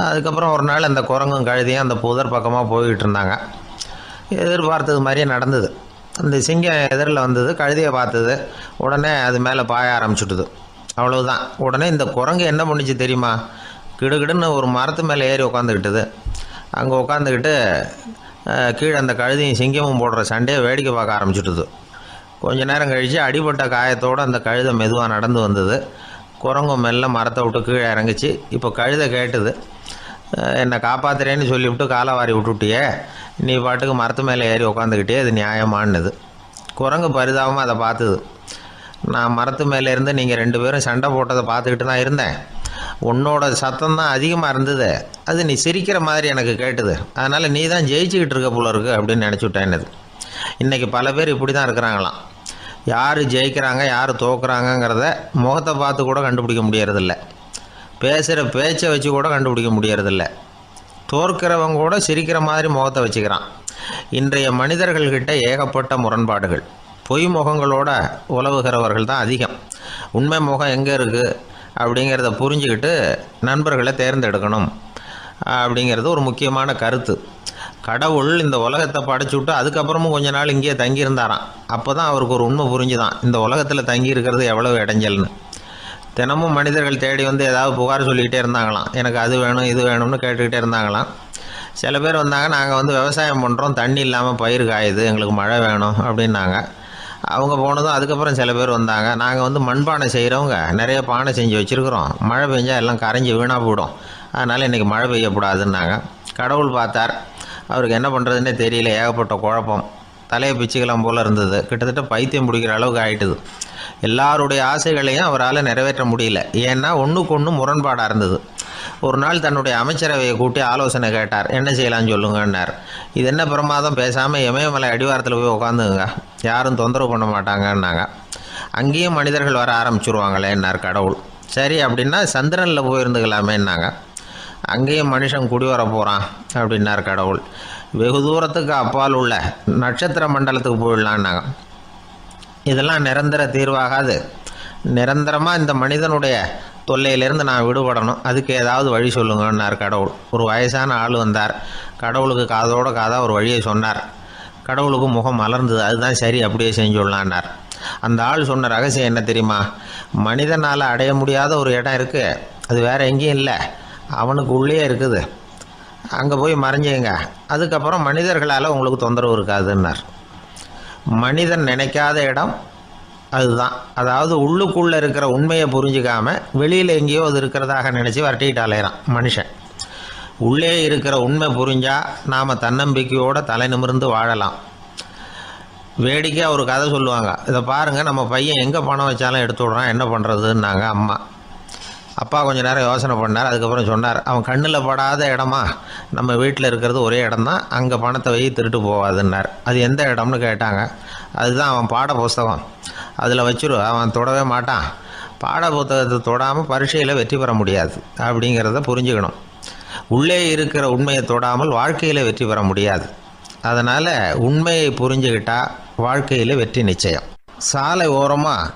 அதுக்கப்புறம் ஒரு நாள் அந்த குரங்கும் கழுதியும் அந்த புதர் பக்கமாக போய்கிட்டு இருந்தாங்க. எதிர்பார்த்தது மாதிரியே நடந்தது. அந்த சிங்கம் எதிரில் வந்தது, கழுதியை பார்த்தது, உடனே அது மேலே பாய ஆரம்பிச்சுட்டுது. அவ்வளவுதான். உடனே இந்த குரங்கு என்ன பண்ணிச்சு தெரியுமா, கிடுகிடுன்னு ஒரு மரத்து மேலே ஏறி உட்காந்துக்கிட்டது. அங்கே உட்காந்துக்கிட்டு கீழே அந்த கழுதியும் சிங்கமும் போடுற சண்டையை வேடிக்கை பார்க்க ஆரம்பிச்சுட்டுது. கொஞ்ச நேரம் கழித்து அடிபட்ட காயத்தோடு அந்த கழுதை மெதுவாக நடந்து வந்தது. குரங்கும் மெல்ல மரத்தை விட்டு கீழே இறங்குச்சு. இப்போ கழுதை கேட்டுது, என்னை காப்பாற்றுறேன்னு சொல்லிவிட்டு காலை விட்டுட்டியே, நீ பாட்டுக்கு மரத்து மேலே ஏறி உட்காந்துக்கிட்டே, அது நியாயமானது. குரங்கு பரிதாபமாக அதை பார்த்துது. நான் மரத்து மேலே இருந்து நீங்கள் 2 பேரும் சண்டை போட்டதை பார்த்துக்கிட்டு தான் இருந்தேன், உன்னோட சத்தம் தான் அதிகமாக இருந்தது, அது நீ சிரிக்கிற மாதிரி எனக்கு கேட்டுது, அதனால் நீ தான் ஜெயிச்சுக்கிட்டு இருக்க போல இருக்கு அப்படின்னு நினச்சிவிட்டேன்னது. இன்றைக்கி பல பேர் இப்படி தான் இருக்கிறாங்களாம். யார் ஜெயிக்கிறாங்க யார் தோக்குறாங்கங்கிறத முகத்தை பார்த்து கூட கண்டுபிடிக்க முடியறதில்ல, பேசுகிற பேச்சை வச்சு கூட கண்டுபிடிக்க முடியறதில்ல. தோற்கிறவங்க கூட சிரிக்கிற மாதிரி முகத்தை வச்சுக்கிறான். இன்றைய மனிதர்கள்கிட்ட ஏகப்பட்ட முரண்பாடுகள், பொய் முகங்களோட உலவுகிறவர்கள் தான் அதிகம். உண்மை முகம் எங்கே இருக்குது அப்படிங்கிறத புரிஞ்சுக்கிட்டு நண்பர்களை தேர்ந்தெடுக்கணும் அப்படிங்கிறது ஒரு முக்கியமான கருத்து. கடவுள் இந்த உலகத்தை படைச்சு விட்டு அதுக்கப்புறமும் கொஞ்ச நாள் இங்கேயே தங்கியிருந்தாராம். அப்போ தான் அவருக்கு ஒரு உண்மை புரிஞ்சுதான், இந்த உலகத்தில் தங்கி இருக்கிறது எவ்வளவு இடைஞ்சல்னு. தினமும் மனிதர்கள் தேடி வந்து ஏதாவது புகார் சொல்லிக்கிட்டே இருந்தாங்களாம். எனக்கு அது வேணும் இது வேணும்னு கேட்டுக்கிட்டே இருந்தாங்களாம். சில பேர் வந்தாங்க, நாங்கள் வந்து விவசாயம் பண்ணுறோம், தண்ணி இல்லாமல் பயிர் காயுது, எங்களுக்கு மழை வேணும் அப்படின்னாங்க. அவங்க போனதும் அதுக்கப்புறம் சில பேர் வந்தாங்க, நாங்கள் வந்து மண்பானை செய்கிறவங்க நிறைய பானை செஞ்சு வச்சுருக்குறோம், மழை பெஞ்சால் எல்லாம் கரைஞ்சி வீணாக போயிடும், அதனால் இன்றைக்கி மழை பெய்யக்கூடாதுன்னாங்க. கடவுள் பார்த்தார், அவருக்கு என்ன பண்ணுறதுன்னே தெரியல, ஏகப்பட்ட குழப்பம், தலையை பிச்சுக்கலாம் போல் இருந்தது, கிட்டத்தட்ட பைத்தியம் பிடிக்கிற அளவுக்கு ஆகிட்டுது. எல்லாருடைய ஆசைகளையும் அவரால் நிறைவேற்ற முடியல, ஏன்னா ஒன்றுக்கு ஒன்று முரண்பாடாக இருந்தது. ஒரு நாள் தன்னுடைய அமைச்சரவையை கூட்டி ஆலோசனை கேட்டார். என்ன செய்யலான்னு சொல்லுங்கன்னார். இது என்ன பிரமாதம், பேசாமல் இமயமலை அடிவாரத்தில் போய் உட்காந்துங்க, யாரும் தொந்தரவு பண்ண மாட்டாங்கன்னாங்க. அங்கேயும் மனிதர்கள் வர ஆரம்பிச்சுருவாங்களேன்னார் கடவுள். சரி அப்படின்னா சந்திரனில் போயிருந்துக்கலாமேன்னாங்க. அங்கேயும் மனுஷன் குடி வர போகிறான் அப்படின்னார் கடவுள். வெகு தூரத்துக்கு அப்பால் உள்ள நட்சத்திர மண்டலத்துக்கு போயிடலான்னாங்க. இதெல்லாம் நிரந்தர தீர்வாகாது, நிரந்தரமாக இந்த மனிதனுடைய தொல்லையிலேருந்து நான் விடுபடணும், அதுக்கு ஏதாவது வழி சொல்லுங்கன்னார் கடவுள். ஒரு வயசான ஆள் வந்தார். கடவுளுக்கு காதோட காதாக ஒரு வழியை சொன்னார். கடவுளுக்கு முகம் மலர்ந்தது. அதுதான் சரி, அப்படியே செஞ்சுடலான்னார். அந்த ஆள் சொன்ன ரகசியம் என்ன தெரியுமா? மனிதனால் அடைய முடியாத ஒரு இடம் இருக்குது, அது வேறு எங்கேயும் இல்லை, அவனுக்கு உள்ளே இருக்குது, அங்கே போய் மறைஞ்சிங்க, அதுக்கப்புறம் மனிதர்களால் உங்களுக்கு தொந்தரவு இருக்காதுன்னார். மனிதன் நினைக்காத இடம் அதுதான். அதாவது உள்ளுக்குள்ளே இருக்கிற உண்மையை புரிஞ்சிக்காம வெளியில் எங்கேயோ அது இருக்கிறதாக நினச்சி வரட்டிக்கிட்டு அலையிறான் மனுஷன். உள்ளே இருக்கிற உண்மை புரிஞ்சால் நாம் தன்னம்பிக்கையோடு தலை நிமிர்ந்து வாழலாம். வேடிக்கையாக ஒரு கதை சொல்லுவாங்க, இதை பாருங்கள், நம்ம பையன் எங்கே பணம் வச்சாலும் எடுத்து விட்றான், என்ன பண்ணுறதுன்னாங்க அம்மா. அப்பா கொஞ்சம் நேரம் யோசனை பண்ணார். அதுக்கப்புறம் சொன்னார், அவன் கண்ணில் படாத இடமா நம்ம வீட்டில் இருக்கிறது ஒரே இடம்தான், அங்கே பணத்தை வை திருட்டு போகாதுன்னார். அது எந்த இடம்னு கேட்டாங்க. அதுதான் அவன் பாட புஸ்தகம், அதில் வச்சுரு, அவன் தொடவே மாட்டான், பாட புத்தகத்தை தொடாமல் பரீட்சையில் வெற்றி பெற முடியாது அப்படிங்கிறத புரிஞ்சுக்கணும். உள்ளே இருக்கிற உண்மையை தொடாமல் வாழ்க்கையில் வெற்றி பெற முடியாது. அதனால் உண்மையை புரிஞ்சுக்கிட்டால் வாழ்க்கையில் வெற்றி நிச்சயம். சாலை ஓரமாக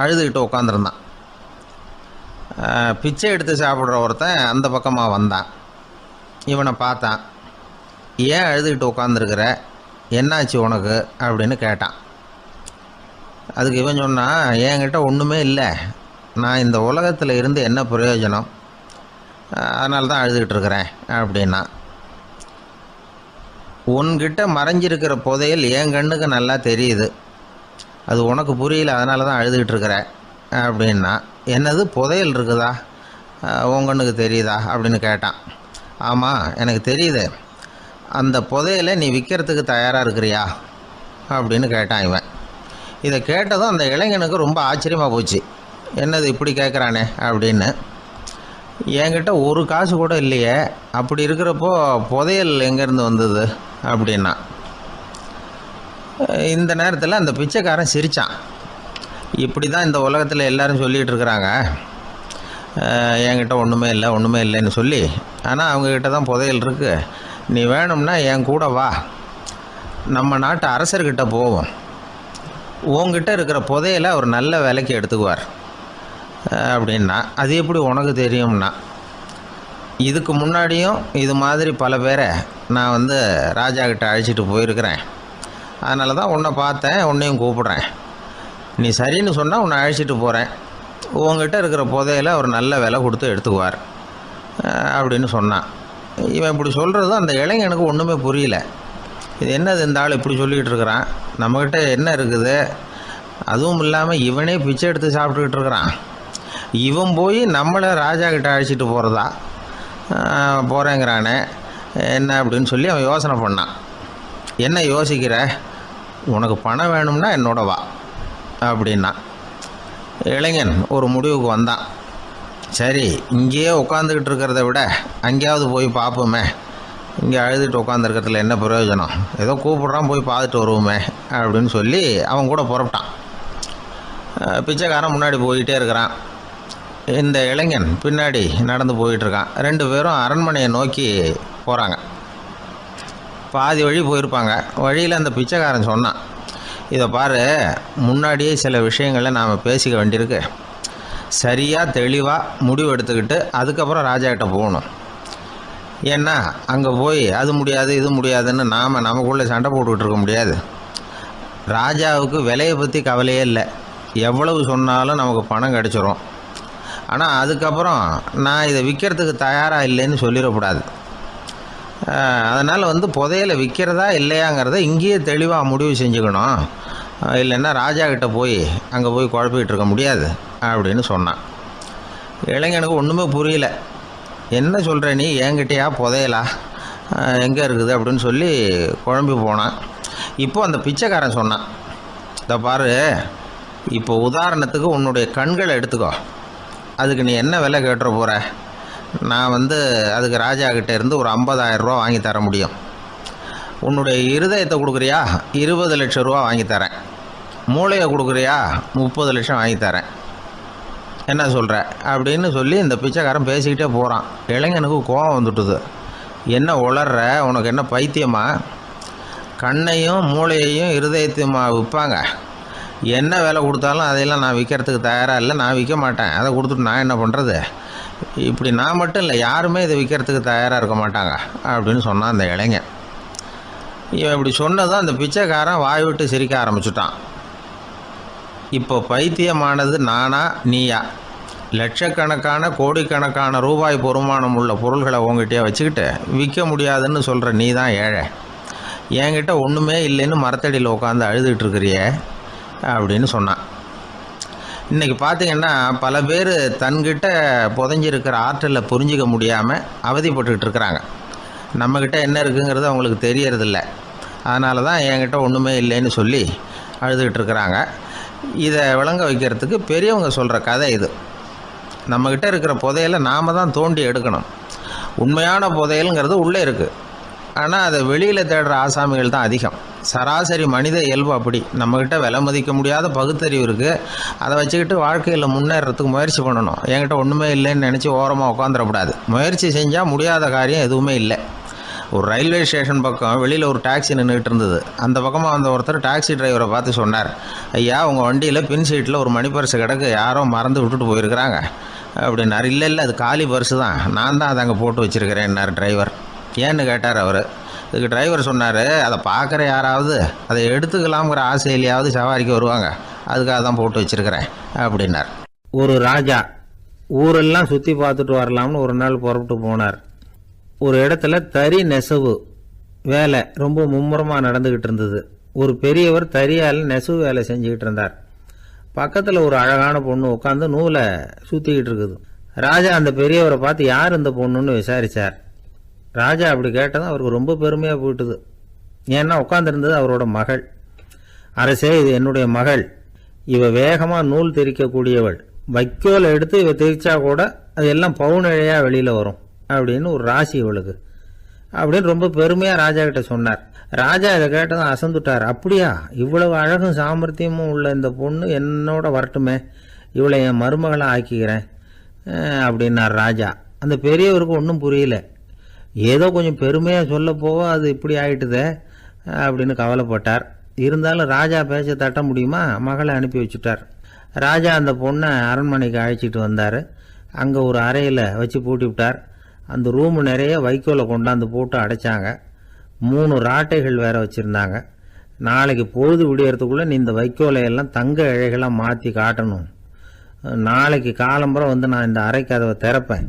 அழுதுகிட்டு உட்காந்துருந்தான். பிச்சை எடுத்து சாப்பிட்ற ஒருத்தன் அந்த பக்கமாக வந்தான். இவனை பார்த்தான். ஏன் அழுதுகிட்டு உட்காந்துருக்கிற, என்னாச்சு உனக்கு அப்படின்னு கேட்டான். அதுக்கு இவன் சொன்னான், என்கிட்ட ஒன்றுமே இல்லை, நான் இந்த உலகத்தில் இருந்து என்ன பிரயோஜனம், அதனால தான் அழுதுகிட்டு இருக்கிறேன் அப்படின்னா. உன்கிட்ட மறைஞ்சிருக்கிற புதையல் என் கண்ணுக்கு நல்லா தெரியுது, அது உனக்கு புரியல, அதனால தான் அழுதுகிட்டு இருக்கிற அப்படின்னா. என்னது, புதையல் இருக்குதா, உன் கண்ணுக்கு தெரியுதா அப்படின்னு கேட்டான். ஆமாம், எனக்கு தெரியுது, அந்த புதையலை நீ விற்கிறதுக்கு தயாராக இருக்கிறியா அப்படின்னு கேட்டான் இவன். இதை கேட்டதும் அந்த இளைஞனுக்கு ரொம்ப ஆச்சரியமாக போச்சு. என்னது இப்படி கேட்குறானே அப்படின்னு. என்கிட்ட ஒரு காசு கூட இல்லையே, அப்படி இருக்கிறப்போ புதையல் எங்கேருந்து வந்தது அப்படின்னா. இந்த நேரத்தில் அந்த பிச்சைக்காரன் சிரித்தான். இப்படி தான் இந்த உலகத்தில் எல்லோரும் சொல்லிகிட்டு இருக்கிறாங்க, என்கிட்ட ஒன்றுமே இல்லை ஒன்றுமே இல்லைன்னு சொல்லி, ஆனால் அவங்கக்கிட்ட தான் புதையல் இருக்குது, நீ வேணும்னா என் கூட வா, நம்ம நாட்டு அரசர்கிட்ட போவோம், உங்ககிட்ட இருக்கிற புதையலை அவர் நல்ல விலைக்கு எடுத்துக்குவார் அப்படின்னா. அது எப்படி உனக்கு தெரியும்னா, இதுக்கு முன்னாடியும் இது மாதிரி பல பேரை நான் வந்து ராஜா கிட்ட அழைச்சிட்டு போயிருக்கிறேன், அதனால தான் உன்னை பார்த்தேன், உன்னையும் கூப்பிட்றேன், நீ சரின்னு சொன்னால் உன்னை அழைச்சிட்டு போகிறேன், உங்ககிட்ட இருக்கிற புதையலை அவர் நல்ல விலை கொடுத்து எடுத்துக்குவார் அப்படின்னு சொன்னான். இவன் இப்படி சொல்கிறதும் அந்த இளைஞனுக்கு ஒன்றுமே புரியல. இது என்னது இந்த ஆள் இப்படி சொல்லிக்கிட்டு இருக்கிறான், நம்மக்கிட்ட என்ன இருக்குது, அதுவும் இல்லாமல் இவனே பிச்சை எடுத்து சாப்பிட்டுக்கிட்டு இருக்கிறான், இவன் போய் நம்மளை ராஜா கிட்ட அழைச்சிட்டு போகிறதா போகிறேங்கிறானே என்ன அப்படின்னு சொல்லி அவன் யோசனை பண்ணான். என்ன யோசிக்கிற, உனக்கு பணம் வேணும்னா என்னோட வா அப்படின்னா. இளைஞன் ஒரு முடிவுக்கு வந்தான். சரி, இங்கேயே உட்காந்துக்கிட்டு இருக்கிறத விட அங்கேயாவது போய் பார்ப்போமே, இங்கே அழுதுட்டு உட்காந்துருக்கிறதுல என்ன பிரயோஜனம், ஏதோ கூப்பிட்றான் போய் பார்த்துட்டு வருவோமே அப்படின்னு சொல்லி அவன் கூட புறப்பட்டான். பிச்சைக்காரன் முன்னாடி போயிட்டே இருக்கிறான், இந்த இளைஞன் பின்னாடி நடந்து போயிட்டுருக்கான். ரெண்டு பேரும் அரண்மனையை நோக்கி போகிறாங்க. பாதி வழி போயிருப்பாங்க. வழியில் அந்த பிச்சைக்காரன் சொன்னான், இதை பாரு, முன்னாடியே சில விஷயங்களை நாம் பேசிக்க வேண்டியிருக்கு, சரியாக தெளிவாக முடிவு எடுத்துக்கிட்டு அதுக்கப்புறம் ராஜாக்கிட்ட போகணும். ஏன்னா அங்கே போய் அது முடியாது இது முடியாதுன்னு நாம் நமக்குள்ளே சண்டை போட்டுக்கிட்டு இருக்க முடியாது. ராஜாவுக்கு விலையை பற்றி கவலையே இல்லை. எவ்வளவு சொன்னாலும் நமக்கு பணம் கிடச்சிரும். ஆனால் அதுக்கப்புறம் நான் இதை விற்கிறதுக்கு தயாராக இல்லைன்னு சொல்லிடக்கூடாது. அதனால் புதையலை விற்கிறதா இல்லையாங்கிறத இங்கேயே தெளிவாக முடிவு செஞ்சுக்கணும். இல்லைன்னா ராஜா கிட்ட போய் அங்கே போய் குழப்பிக்கிட்டு இருக்க முடியாது அப்படின்னு சொன்னான். இளைஞனுக்கு ஒன்றுமே புரியல. என்ன சொல்கிற நீ, என்கிட்டயா புதையலா எங்கே இருக்குது அப்படின்னு சொல்லி குழம்பி போனான். இப்போ அந்த பிச்சைக்காரன் சொன்னான், இதை பாரு, இப்போ உதாரணத்துக்கு உன்னுடைய கண்களை எடுத்துக்கோ. அதுக்கு நீ என்ன விலை கேட்டுற போகிற? நான் அதுக்கு ராஜா கிட்டே இருந்து ஒரு 50,000 ரூபா வாங்கி தர முடியும். உன்னுடைய இருதயத்தை கொடுக்குறியா? 20 லட்சம் ரூபா வாங்கி தரேன். மூளையை கொடுக்குறியா? 30 லட்சம் வாங்கி தரேன். என்ன சொல்கிற அப்படின்னு சொல்லி இந்த பிச்சைக்காரன் பேசிக்கிட்டே போகிறான். இளைஞனுக்கு கோபம் வந்துட்டுது. என்ன உளர்ற, உனக்கு என்ன பைத்தியமா? கண்ணையும் மூளையையும் இருதயத்தையுமா விற்பாங்க? என்ன விலை கொடுத்தாலும் அதையெல்லாம் நான் விற்கிறதுக்கு தயாராக இல்லை, நான் விற்க மாட்டேன். அதை கொடுத்துட்டு நான் என்ன பண்ணுறது? இப்படி நான் மட்டும் இல்லை, யாருமே இதை விற்கிறதுக்கு தயாராக இருக்க மாட்டாங்க அப்படின்னு சொன்னான் அந்த இளைஞன். இவன் இப்படி சொன்னதும் அந்த பிச்சைக்காரன் வாய் விட்டு சிரிக்க ஆரம்பிச்சுட்டான். இப்போ பைத்தியமானது நானா நீயா? லட்சக்கணக்கான கோடிக்கணக்கான ரூபாய் பொறுமானம் உள்ள பொருள்களை உங்ககிட்டயே வச்சுக்கிட்டு விற்க முடியாதுன்னு சொல்கிற நீ தான் ஏழை. என்கிட்ட ஒன்றுமே இல்லைன்னு மரத்தடியில் உட்காந்து அழுதுகிட்டு இருக்கிறியே அப்படின்னு சொன்னான். இன்றைக்கி பார்த்திங்கன்னா பல பேர் தன்கிட்ட புதைஞ்சிருக்கிற ஆற்றலை புரிஞ்சிக்க முடியாமல் அவதிப்பட்டுக்கிட்டு இருக்கிறாங்க. நம்மக்கிட்ட என்ன இருக்குங்கிறது அவங்களுக்கு தெரியறதில்ல. அதனால தான் என்கிட்ட ஒன்றுமே இல்லைன்னு சொல்லி அழுதுகிட்டு இருக்கிறாங்க. இதை விளங்க வைக்கிறதுக்கு பெரியவங்க சொல்கிற கதை இது. நம்மக்கிட்ட இருக்கிற புதையலை நாம் தான் தோண்டி எடுக்கணும். உண்மையான புதையலுங்கிறது உள்ளே இருக்குது. ஆனால் அதை வெளியில் தேடுற ஆசாமிகள் தான் அதிகம். சராசரி மனித இயல்பு அப்படி. நம்மக்கிட்ட விலை மதிக்க முடியாத பகுத்தறிவு இருக்குது. அதை வச்சுக்கிட்டு வாழ்க்கையில் முன்னேறதுக்கு முயற்சி பண்ணணும். என்கிட்ட ஒன்றுமே இல்லைன்னு நினச்சி ஓரமாக உட்காந்துடக்கூடாது. முயற்சி செஞ்சால் முடியாத காரியம் எதுவுமே இல்லை. ஒரு ரயில்வே ஸ்டேஷன் பக்கம் வெளியில் ஒரு டாக்ஸி நின்றுட்டு இருந்தது. அந்த பக்கமாக வந்த ஒருத்தர் டாக்ஸி டிரைவரை பார்த்து சொன்னார், ஐயா, உங்கள் வண்டியில் பின் சீட்டில் ஒரு மணி பர்ஸு கிடக்கு, யாரோ மறந்து விட்டுட்டு போயிருக்கிறாங்க அப்படின்னார். இல்லை இல்லை, அது காலி பர்ஸு தான், நான் தான் அதை அங்கே போட்டு வச்சுருக்கிறேன்னார் டிரைவர். ஏன்னு கேட்டார் அவர். இதுக்கு டிரைவர் சொன்னார், அதை பார்க்குற யாராவது அதை எடுத்துக்கலாம்ங்கிற ஆசையிலையாவது சவாரிக்கு வருவாங்க, அதுக்காக தான் போட்டு வச்சுருக்கிறேன் அப்படின்னார். ஒரு ராஜா ஊரெல்லாம் சுற்றி பார்த்துட்டு வரலாம்னு ஒரு நாள் புறப்பட்டு போனார். ஒரு இடத்துல தறி நெசவு வேலை ரொம்ப மும்முரமாக நடந்துக்கிட்டு இருந்தது. ஒரு பெரியவர் தறியால் நெசவு வேலை செஞ்சுக்கிட்டு இருந்தார். பக்கத்தில் ஒரு அழகான பொண்ணு உட்காந்து நூலை சுற்றிக்கிட்டு இருக்குது. ராஜா அந்த பெரியவரை பார்த்து யார் இந்த பொண்ணுன்னு விசாரித்தார். ராஜா அப்படி கேட்டதும் அவருக்கு ரொம்ப பெருமையாக போயிட்டுது. ஏன்னா உட்காந்துருந்தது அவரோட மகள். அரசே, இது என்னுடைய மகள். இவ வேகமாக நூல் திரிக்கக்கூடியவள். வைக்கோலை எடுத்து இவ திரிச்சா கூட அது எல்லாம் பவுனிழையாக வெளியில் வரும் அப்படின்னு ஒரு ராசி இவளுக்கு அப்படின்னு ரொம்ப பெருமையாக ராஜா கிட்ட சொன்னார். ராஜா இதை கேட்டதும் அசந்துட்டார். அப்படியா, இவ்வளவு அழகும் சாமர்த்தியமும் உள்ள இந்த பொண்ணு என்னோட வரட்டுமே, இவளை என் மருமகளை ஆக்கிக்கிறேன் அப்படின்னார் ராஜா. அந்த பெரியவருக்கு ஒன்றும் புரியல. ஏதோ கொஞ்சம் பெருமையாக சொல்ல போக அது இப்படி ஆயிட்டுதே அப்படின்னு கவலைப்பட்டார். இருந்தாலும் ராஜா பேச்ச தட்ட முடியுமா, மகளை அனுப்பி வச்சுட்டார். ராஜா அந்த பொண்ணை அரண்மனைக்கு அழைச்சிட்டு வந்தார். அங்கே ஒரு அறையில் வச்சு பூட்டி விட்டார். அந்த ரூமு நிறைய வைக்கோலை கொண்டாந்து போட்டு அடைச்சாங்க. 3 ராட்டைகள் வேற வச்சுருந்தாங்க. நாளைக்கு பொழுது விடியறதுக்குள்ளே நீ இந்த வைக்கோலையெல்லாம் தங்க இழைகளாக மாற்றி காட்டணும். நாளைக்கு காலம்புறம் நான் இந்த அறை கதவை திறப்பேன்.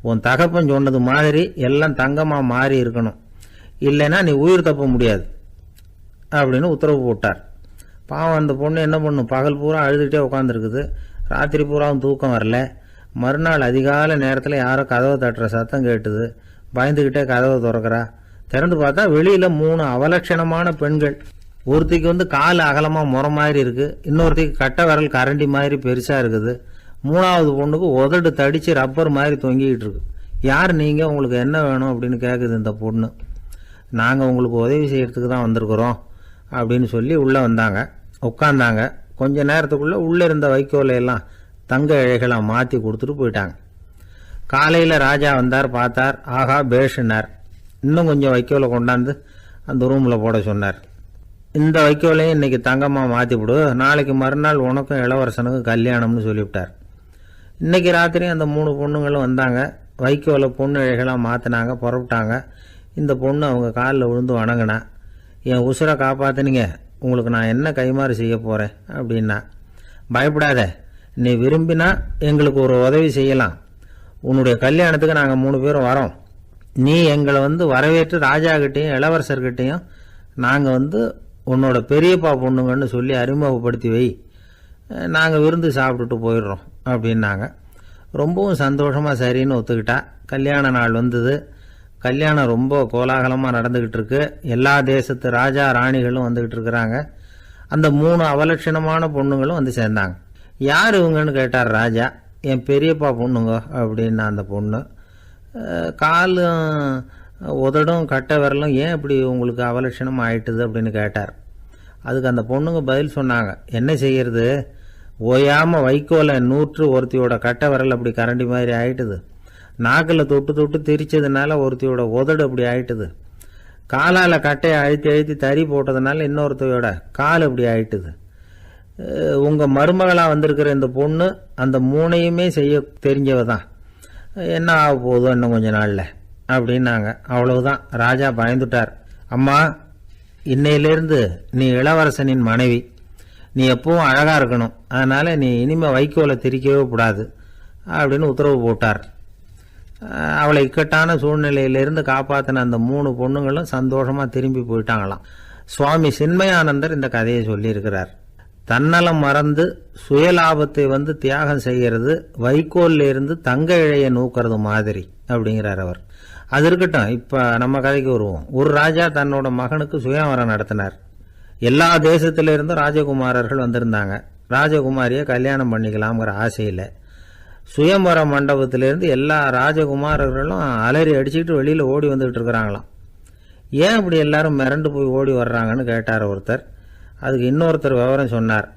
உன் தகப்பன் சொன்னது மாதிரி எல்லாம் தங்கமாக மாறி இருக்கணும், இல்லைன்னா நீ உயிர் தப்ப முடியாது அப்படின்னு உத்தரவு போட்டார். பாவம் அந்த பொண்ணு என்ன பண்ணும், பகல் பூரா அழுதுகிட்டே உட்காந்துருக்குது. ராத்திரி பூராவும் தூக்கம் வரல. மறுநாள் அதிகாலை நேரத்தில் யாரோ கதவை தட்டுற சத்தம் கேட்டுது. பயந்துக்கிட்டே கதவை திறக்கிறா. திறந்து பார்த்தா வெளியில் 3 அவலட்சணமான பெண்கள். ஒருத்திக்கு கால் அகலமாக முறை மாதிரி இருக்குது, இன்னொருத்திக்கு கட்டை விரல் கரண்டி மாதிரி பெருசாக இருக்குது, 3ஆவது பொண்ணுக்கு உதடு தடித்து ரப்பர் மாதிரி தொங்கிக்கிட்டு இருக்கு. யார் நீங்கள், உங்களுக்கு என்ன வேணும் அப்படின்னு கேட்குது இந்த பொண்ணு. நாங்கள் உங்களுக்கு உதவி செய்கிறதுக்கு தான் வந்திருக்கிறோம் அப்படின்னு சொல்லி உள்ளே வந்தாங்க. உட்காந்தாங்க. கொஞ்ச நேரத்துக்குள்ளே உள்ளே இருந்த வைக்கோலையெல்லாம் தங்க இழைகளாக மாற்றி கொடுத்துட்டு போயிட்டாங்க. காலையில் ராஜா வந்தார், பார்த்தார். ஆகா பேஷுன்னார். இன்னும் கொஞ்சம் வைக்கோலை கொண்டாந்து அந்த ரூமில் போட சொன்னார். இந்த வைக்கோலையும் இன்றைக்கி தங்கமாக மாற்றி விடு, நாளைக்கு மறுநாள் உனக்கும் இளவரசனுக்கும் கல்யாணம்னு சொல்லிவிட்டார். இன்றைக்கி ராத்திரி அந்த 3 பொண்ணுங்களும் வந்தாங்க. வைக்கோலை பொண்ணு இழைகளாக மாற்றினாங்க, புறப்பட்டாங்க. இந்த பொண்ணு அவங்க காலில் விழுந்து வணங்கினா, என் உசுரை காப்பாற்றுனீங்க, உங்களுக்கு நான் என்ன கைமாறு செய்ய போகிறேன் அப்படின்னா. பயப்படாத, நீ விரும்பினா எங்களுக்கு ஒரு உதவி செய்யலாம். உன்னுடைய கல்யாணத்துக்கு நாங்கள் 3 பேரும் வரோம். நீ எங்களை வரவேற்று ராஜாக்கிட்டேயும் இளவரசர்கிட்டையும் நாங்கள் உன்னோட பெரியப்பா பொண்ணுங்கன்னு சொல்லி அறிமுகப்படுத்தி வை, நாங்கள் விருந்து சாப்பிட்டுட்டு போயிடுறோம் அப்படின்னாங்க. ரொம்பவும் சந்தோஷமாக சரின்னு ஒத்துக்கிட்டா. கல்யாண நாள் வந்தது. கல்யாணம் ரொம்ப கோலாகலமாக நடந்துக்கிட்டு இருக்கு. எல்லா தேசத்து ராஜா ராணிகளும் வந்துக்கிட்டு இருக்கிறாங்க. அந்த 3 அவலட்சணமான பொண்ணுங்களும் சேர்ந்தாங்க. யார் இவங்கன்னு கேட்டார் ராஜா. என் பெரியப்பா பொண்ணுங்க அப்படின்னா அந்த பொண்ணு. காலும் உதடும் கட்டை விரலும் ஏன் இப்படி உங்களுக்கு அவலட்சணம் ஆயிட்டுது அப்படின்னு கேட்டார். அதுக்கு அந்த பொண்ணுங்க பதில் சொன்னாங்க. என்ன செய்யறது, ஓயாமல் வைக்கோலை நூற்று ஒருத்தியோட கட்டை விரல் அப்படி கரண்டி மாதிரி ஆயிட்டுது. நாக்கில் தொட்டு தொட்டு திரிச்சதுனால ஒருத்தியோட உதடு அப்படி ஆயிட்டுது. காலால் கட்டையை அழுத்தி அழுத்தி தறி போட்டதுனால இன்னொருத்தையோட கால் அப்படி ஆயிட்டுது. உங்கள் மருமகளாக வந்திருக்கிற இந்த பொண்ணு அந்த 3ஐயுமே செய்ய தெரிஞ்சவ தான். என்ன ஆக போதும் இன்னும் கொஞ்ச நாளில் அப்படின்னாங்க. அவ்வளவுதான். ராஜா பயந்துட்டார். அம்மா, இன்னையிலேருந்து நீ இளவரசனின் மனைவி. நீ எப்பவும் அழகாக இருக்கணும். அதனால் நீ இனிமேல் வைக்கோலை திரிக்கவே கூடாது அப்படின்னு உத்தரவு போட்டார். அவளை இக்கட்டான சூழ்நிலையிலிருந்து காப்பாற்றின அந்த 3 பொண்ணுங்களும் சந்தோஷமாக திரும்பி போயிட்டாங்களாம். சுவாமி சின்மயானந்தர் இந்த கதையை சொல்லியிருக்கிறார். தன்னலம் மறந்து சுயலாபத்தை தியாகம் செய்கிறது வைக்கோல்ல இருந்து தங்க இழையை நூக்கிறது மாதிரி அப்படிங்கிறார் அவர். அது இருக்கட்டும், இப்போ நம்ம கதைக்கு வருவோம். ஒரு ராஜா தன்னோட மகனுக்கு சுயவரம் நடத்தினார். எல்லா தேசத்திலிருந்தும் ராஜகுமாரர்கள் வந்திருந்தாங்க. ராஜகுமாரியை கல்யாணம் பண்ணிக்கலாம்ங்கிற ஆசையில் சுயம்பர மண்டபத்திலேருந்து எல்லா ராஜகுமாரர்களும் அலறி அடிச்சுக்கிட்டு வெளியில் ஓடி வந்துக்கிட்டு இருக்கிறாங்களாம். ஏன் இப்படி எல்லாரும் மிரண்டு போய் ஓடி வர்றாங்கன்னு கேட்டார் ஒருத்தர். அதுக்கு இன்னொருத்தர் விவரம் சொன்னார்.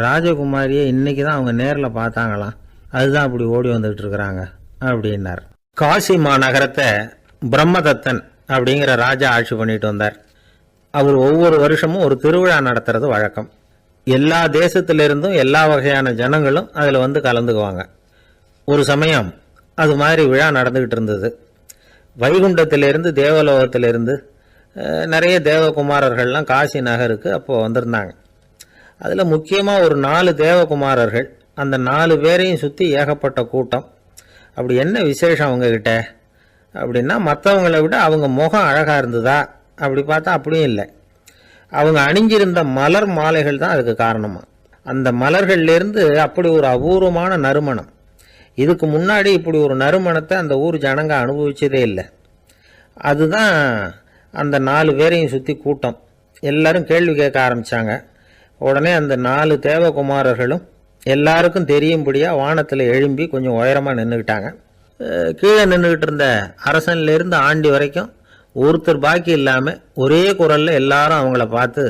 ராஜகுமாரியை இன்னைக்கு தான் அவங்க நேரில் பார்த்தாங்களாம், அதுதான் அப்படி ஓடி வந்துகிட்டு இருக்கிறாங்க அப்படின்னார். காசி மாநகரத்தை பிரம்மதத்தன் அப்படிங்கிற ராஜா ஆட்சி பண்ணிட்டு வந்தார். அவர் ஒவ்வொரு வருஷமும் ஒரு திருவிழா நடத்துறது வழக்கம். எல்லா தேசத்திலிருந்தும் எல்லா வகையான ஜனங்களும் அதில் கலந்துக்குவாங்க. ஒரு சமயம் அது மாதிரி விழா நடந்துக்கிட்டு இருந்தது. வைகுண்டத்திலிருந்து தேவலோகத்திலிருந்து நிறைய தேவகுமாரர்கள்லாம் காசி நகருக்கு அப்போது வந்திருந்தாங்க. அதில் முக்கியமாக ஒரு 4 தேவகுமாரர்கள். அந்த 4 பேரையும் சுற்றி ஏகப்பட்ட கூட்டம். அப்படி என்ன விசேஷம் அவங்கக்கிட்ட அப்படின்னா, மற்றவங்களை விட அவங்க முகம் அழகாக இருந்ததா அப்படி பார்த்தா அப்படியும் இல்லை. அவங்க அணிஞ்சிருந்த மலர் மாலைகள் தான் அதுக்கு காரணமாக. அந்த மலர்கள்லேருந்து அப்படி ஒரு அபூர்வமான நறுமணம். இதுக்கு முன்னாடி இப்படி ஒரு நறுமணத்தை அந்த ஊர் ஜனங்க அனுபவிச்சதே இல்லை. அதுதான் அந்த 4 பேரையும் சுற்றி கூட்டம். எல்லாரும் கேள்வி கேட்க ஆரம்பித்தாங்க. உடனே அந்த 4 தேவகுமாரர்களும் எல்லாருக்கும் தெரியும்படியாக வானத்தில் எழும்பி கொஞ்சம் உயரமாக நின்றுக்கிட்டாங்க. கீழே நின்றுக்கிட்டு இருந்த அரசன்லேருந்து ஆண்டி வரைக்கும் ஒருத்தர் பாக்கி இல்லாமல் ஒரே குரலில் எல்லாரும் அவங்கள பார்த்து,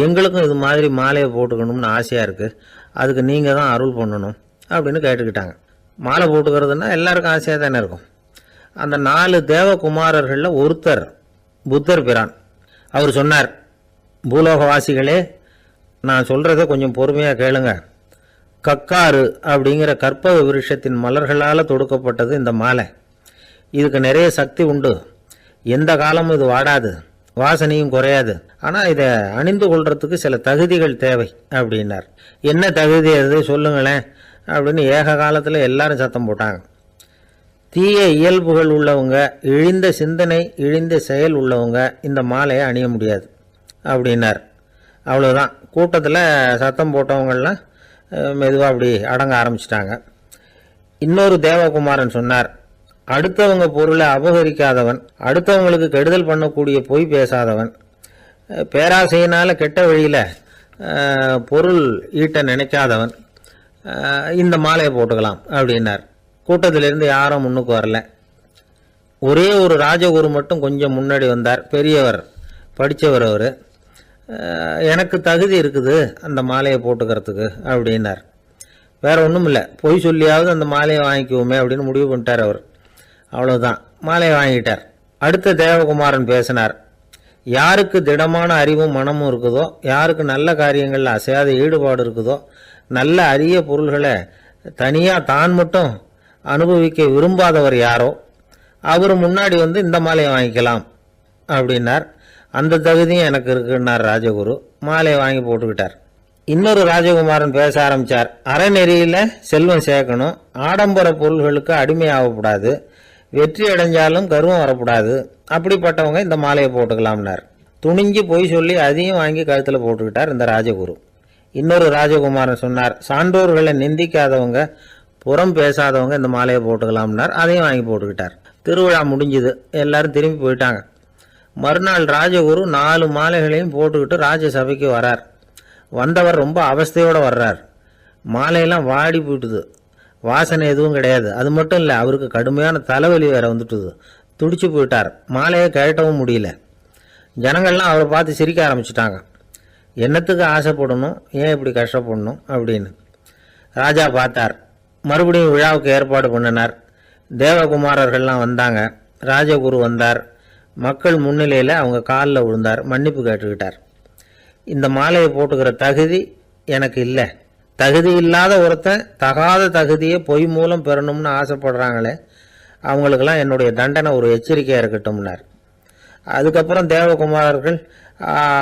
எங்களுக்கும் இது மாதிரி மாலையை போட்டுக்கணும்னு ஆசையாக இருக்குது, அதுக்கு நீங்கள் தான் அருள் பண்ணணும் அப்படின்னு கேட்டுக்கிட்டாங்க. மாலை போட்டுக்கிறதுனா எல்லாருக்கும் ஆசையாக தானே இருக்கும். அந்த 4 தேவகுமாரர்களில் ஒருத்தர் புத்தர் பிரான். அவர் சொன்னார், பூலோகவாசிகளே, நான் சொல்கிறத கொஞ்சம் பொறுமையாக கேளுங்க. கக்காரு அப்படிங்கிற கற்பக விருஷத்தின் மலர்களால் தொடுக்கப்பட்டது இந்த மாலை. இதுக்கு நிறைய சக்தி உண்டு. எந்த காலமும் இது வாடாது, வாசனையும் குறையாது. ஆனால் இதை அணிந்து கொள்றதுக்கு சில தகுதிகள் தேவை அப்படின்னார். என்ன தகுதி அது சொல்லுங்களேன் அப்படின்னு ஏக காலத்தில் எல்லாரும் சத்தம் போட்டாங்க. தீய இயல்புகள் உள்ளவங்க, இழிந்த சிந்தனை இழிந்த செயல் உள்ளவங்க இந்த மாலையை அணிய முடியாது அப்படின்னார். அவ்வளோதான். கூட்டத்தில் சத்தம் போட்டவங்கள்லாம் மெதுவாக அப்படி அடங்க ஆரம்பிச்சிட்டாங்க. இன்னொரு தேவகுமாரன் சொன்னார், அடுத்தவங்க பொருளை அபகரிக்காதவன், அடுத்தவங்களுக்கு கெடுதல் பண்ணக்கூடிய பொய் பேசாதவன், பேராசையினால் கெட்ட வழியில் பொருள் ஈட்ட நினைக்காதவன் இந்த மாலையை போட்டுக்கலாம் அப்படின்னார். கூட்டத்திலிருந்து யாரும் முன்னுக்கு வரல. ஒரே ஒரு ராஜகுரு மட்டும் கொஞ்சம் முன்னாடி வந்தார். பெரியவர், படித்தவர். அவர், எனக்கு தகுதி இருக்குது அந்த மாலையை போட்டுக்கிறதுக்கு அப்படின்னார். வேற ஒன்றும் இல்லை, பொய் சொல்லியாவது அந்த மாலையை வாங்கிக்குவோமே அப்படின்னு முடிவு பண்ணிட்டார் அவர். அவ்வளோதான், மாலையை வாங்கிட்டார். அடுத்த தேவகுமாரன் பேசினார். யாருக்கு திடமான அறிவும் மனமும் இருக்குதோ, யாருக்கு நல்ல காரியங்களில் அசையாத ஈடுபாடு இருக்குதோ, நல்ல அரிய பொருள்களை தனியாக தான் மட்டும் அனுபவிக்க விரும்பாதவர் யாரோ அவர் முன்னாடி வந்து இந்த மாலையை வாங்கிக்கலாம் அப்படின்னார். அந்த தகுதியும் எனக்கு இருக்குன்னார் ராஜகுரு. மாலையை வாங்கி போட்டுக்கிட்டார். இன்னொரு ராஜகுமாரன் பேச ஆரம்பித்தார். அறநெறியில் செல்வம் சேர்க்கணும், ஆடம்பர பொருள்களுக்கு அடிமையாகக்கூடாது, வெற்றி அடைஞ்சாலும் கர்வம் வரக்கூடாது, அப்படிப்பட்டவங்க இந்த மாலையை போட்டுக்கலாம்னார். துணிஞ்சு போய் சொல்லி அதையும் வாங்கி கழுத்தில் போட்டுக்கிட்டார் இந்த ராஜகுரு. இன்னொரு ராஜகுமாரன் சொன்னார், சான்றோர்களை நிந்திக்காதவங்க, புறம் பேசாதவங்க இந்த மாலையை போட்டுக்கலாம்னார். அதையும் வாங்கி போட்டுக்கிட்டார். திருவிழா முடிஞ்சுது, எல்லாரும் திரும்பி போயிட்டாங்க. மறுநாள் ராஜகுரு 4 மாலைகளையும் போட்டுக்கிட்டு ராஜசபைக்கு வரார். வந்தவர் ரொம்ப அவஸ்தையோடு வர்றார். மாலையெல்லாம் வாடி போயிட்டுது, வாசனை எதுவும் கிடையாது. அது மட்டும் இல்லை, அவருக்கு கடுமையான தலைவலி வேற வந்துட்டுது. துடிச்சு போயிட்டார். மாலையை கழட்டவும் முடியல. ஜனங்கள்லாம் அவரை பார்த்து சிரிக்க ஆரம்பிச்சிட்டாங்க. என்னத்துக்கு ஆசைப்படணும், ஏன் இப்படி கஷ்டப்படணும் அப்படின்னு. ராஜா பார்த்தார். மறுபடியும் விழாவுக்கு ஏற்பாடு பண்ணினார். தேவகுமாரர்கள்லாம் வந்தாங்க. ராஜகுரு வந்தார். மக்கள் முன்னிலையில் அவங்க காலில் விழுந்தார், மன்னிப்பு கேட்டுக்கிட்டார். இந்த மாலையை போட்டுக்கிற தகுதி எனக்கு இல்லை. தகுதி இல்லாத ஒருத்தன் தகாத தகுதியை பொய் மூலம் பெறணும்னு ஆசைப்படுறாங்களே, அவங்களுக்கெல்லாம் என்னுடைய தண்டனை ஒரு எச்சரிக்கையாக இருக்கட்டும்னார். அதுக்கப்புறம் தேவகுமாரர்கள்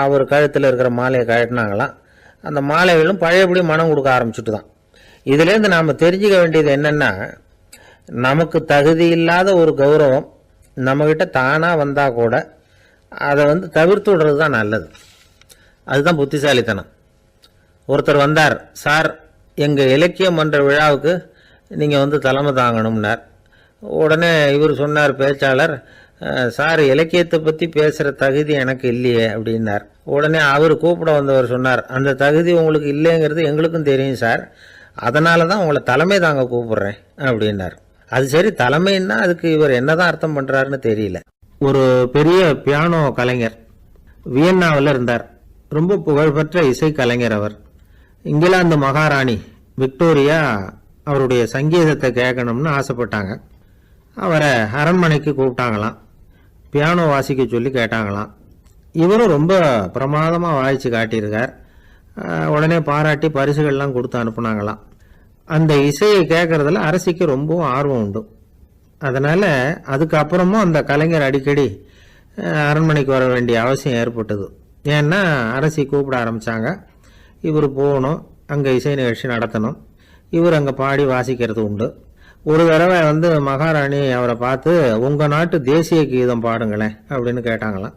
அவர் கழுத்தில் இருக்கிற மாலையை கழட்டினாங்களாம். அந்த மாலைகளும் பழையபடி மனம் கொடுக்க ஆரம்பிச்சுட்டு தான். இதுலேருந்து நாம் தெரிஞ்சுக்க வேண்டியது என்னென்னா, நமக்கு தகுதி இல்லாத ஒரு கௌரவம் நம்மக்கிட்ட தானாக வந்தால் கூட அதை வந்து தவிர்த்து விடுறது தான் நல்லது. அதுதான் புத்திசாலித்தனம். ஒருத்தர் வந்தார். சார், எங்கள் இலக்கிய மன்ற விழாவுக்கு நீங்கள் வந்து தலைமை தாங்கணும்னார். உடனே இவர் சொன்னார், பேச்சாளர், சார், இலக்கியத்தை பற்றி பேசுகிற தகுதி எனக்கு இல்லையே அப்படின்னார். உடனே அவர் கூப்பிட வந்தவர் சொன்னார், அந்த தகுதி உங்களுக்கு இல்லைங்கிறது எங்களுக்கும் தெரியும் சார், அதனால தான் உங்களை தலைமை தாங்க கூப்பிட்றேன் அப்படின்னார். அது சரி, தலைமைன்னா அதுக்கு இவர் என்னதான் அர்த்தம் பண்ணுறாருன்னு தெரியல. ஒரு பெரிய பியானோ கலைஞர் வியன்னாவில் இருந்தார். ரொம்ப புகழ்பெற்ற இசை கலைஞர் அவர். இங்கிலாந்து மகாராணி விக்டோரியா அவருடைய சங்கீதத்தை கேட்கணும்னு ஆசைப்பட்டாங்க. அவரை அரண்மனைக்கு கூப்பிட்டாங்களாம். பியானோ வாசிக்க சொல்லி கேட்டாங்களாம். இவரும் ரொம்ப பிரமாதமாக வாய்ச்சி காட்டியிருக்கார். உடனே பாராட்டி பரிசுகள்லாம் கொடுத்து அனுப்புனாங்களாம். அந்த இசையை கேட்கறதுல அரசிக்கு ரொம்பவும் ஆர்வம் உண்டு. அதனால் அதுக்கப்புறமும் அந்த கலைஞர் அடிக்கடி அரண்மனைக்கு வர வேண்டிய அவசியம் ஏற்பட்டது. ஏன்னா அரசி கூப்பிட ஆரம்பித்தாங்க. இவர் போகணும், அங்கே இசை நிகழ்ச்சி நடத்தணும். இவர் அங்கே பாடி வாசிக்கிறது உண்டு. ஒரு தடவை வந்து மகாராணி அவரை பார்த்து, உங்கள் நாட்டு தேசிய கீதம் பாடுங்களேன் அப்படின்னு கேட்டாங்களாம்.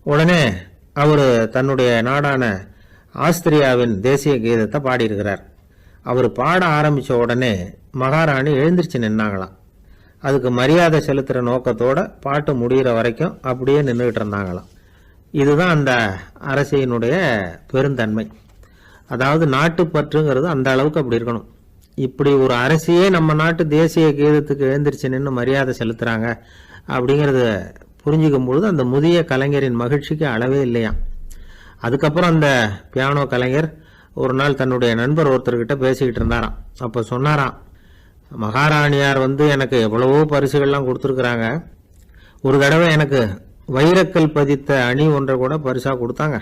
உடனே அவர் தன்னுடைய நாடான ஆஸ்திரியாவின் தேசிய கீதத்தை பாடியிருக்கிறார். அவர் பாட ஆரம்பித்த உடனே மகாராணி எழுந்திரிச்சு நின்னாங்களாம். அதுக்கு மரியாதை செலுத்துகிற நோக்கத்தோட பாட்டு முடிகிற வரைக்கும் அப்படியே நின்றுக்கிட்டு இருந்தாங்களாம். இதுதான் அந்த அரசியினுடைய பெருந்தன்மை. அதாவது நாட்டுப்பற்றுங்கிறது அந்த அளவுக்கு அப்படி இருக்கணும். இப்படி ஒரு அரசியே நம்ம நாட்டு தேசிய கீதத்துக்கு எழுந்திரிச்சு நின்று மரியாதை செலுத்துகிறாங்க அப்படிங்கிறத புரிஞ்சுக்கும் பொழுது அந்த முதிய கலைஞரின் மகிழ்ச்சிக்கு அளவே இல்லையாம். அதுக்கப்புறம் அந்த பியானோ கலைஞர் ஒரு நாள் தன்னுடைய நண்பர் ஒருத்தர்கிட்ட பேசிக்கிட்டு இருந்தாராம். அப்போ சொன்னாராம், மகாராணியார் வந்து எனக்கு எவ்வளவோ பரிசுகள்லாம் கொடுத்துருக்குறாங்க. ஒரு தடவை எனக்கு வைரக்கல் பதித்த அணி ஒன்றை கூட பரிசாக கொடுத்தாங்க.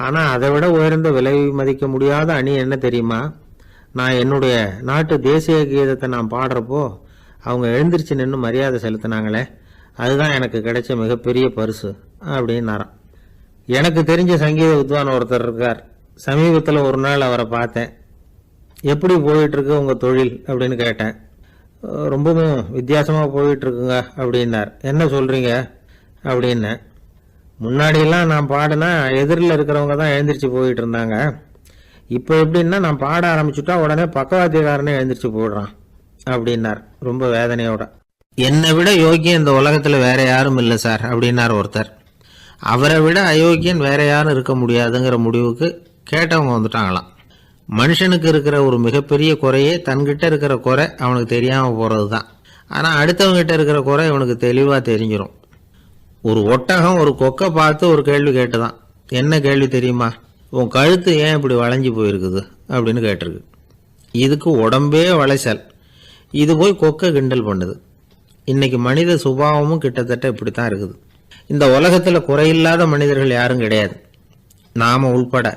ஆனால் அதை விட உயர்ந்த விலை மதிக்க முடியாத அணி என்ன தெரியுமா? நான் என்னுடைய நாட்டு தேசிய கீதத்தை நான் பாடுறப்போ அவங்க எழுந்திரிச்சு நின்று மரியாதை செலுத்தினாங்களே, அதுதான் எனக்கு கிடைச்ச மிகப்பெரிய பரிசு அப்படின்னாராம். எனக்கு தெரிஞ்ச சங்கீத வித்வான் ஒருத்தர் இருக்கார். சமீபத்தில் ஒரு நாள் அவரை பார்த்தேன். எப்படி போயிட்டுருக்கு உங்கள் தொழில் அப்படின்னு கேட்டேன். ரொம்பவும் வித்தியாசமாக போயிட்டுருக்குங்க அப்படின்னார். என்ன சொல்கிறீங்க அப்படின்னேன். முன்னாடியெல்லாம் நான் பாடினா எதிரில் இருக்கிறவங்க தான் எழுந்திரிச்சு போயிட்டு இருந்தாங்க. இப்போ எப்படின்னா நான் பாட ஆரம்பிச்சுட்டா உடனே பக்கவாத்தியக்காரனே எழுந்திரிச்சு போயிடுறான் அப்படின்னார் ரொம்ப வேதனையோட. என்னை விட யோக்கியம் இந்த உலகத்தில் வேற யாரும் இல்லை சார் அப்படின்னார் ஒருத்தர். அவரை விட அயோக்கியன் வேற யாரும் இருக்க முடியாதுங்கிற முடிவுக்கு கேட்டவங்க வந்துட்டாங்களாம். மனுஷனுக்கு இருக்கிற ஒரு மிகப்பெரிய குறையே தன்கிட்ட இருக்கிற குறை அவனுக்கு தெரியாமல் போகிறது தான். ஆனால் அடுத்தவங்ககிட்ட இருக்கிற குறை இவனுக்கு தெளிவாக தெரிஞ்சிடும். ஒரு ஒட்டகம் ஒரு கொக்கை பார்த்து ஒரு கேள்வி கேட்டுதான். என்ன கேள்வி தெரியுமா? உன் கழுத்து ஏன் இப்படி வளைஞ்சி போயிருக்குது அப்படின்னு கேட்டிருக்கு. இதுக்கு உடம்பே வளைச்சல். இது போய் கொக்கை கிண்டல் பண்ணுது. இன்னைக்கு மனித சுபாவமும் கிட்டத்தட்ட இப்படி தான் இருக்குது. இந்த உலகத்தில் குறையில்லாத மனிதர்கள் யாரும் கிடையாது, நாம் உள்பட